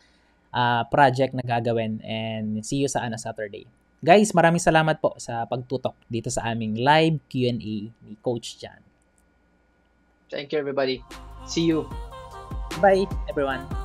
project na gagawin and see you sa Saturday. Guys, maraming salamat po sa pagtutok dito sa aming live Q&A ni Coach John. Thank you everybody. See you. Bye everyone.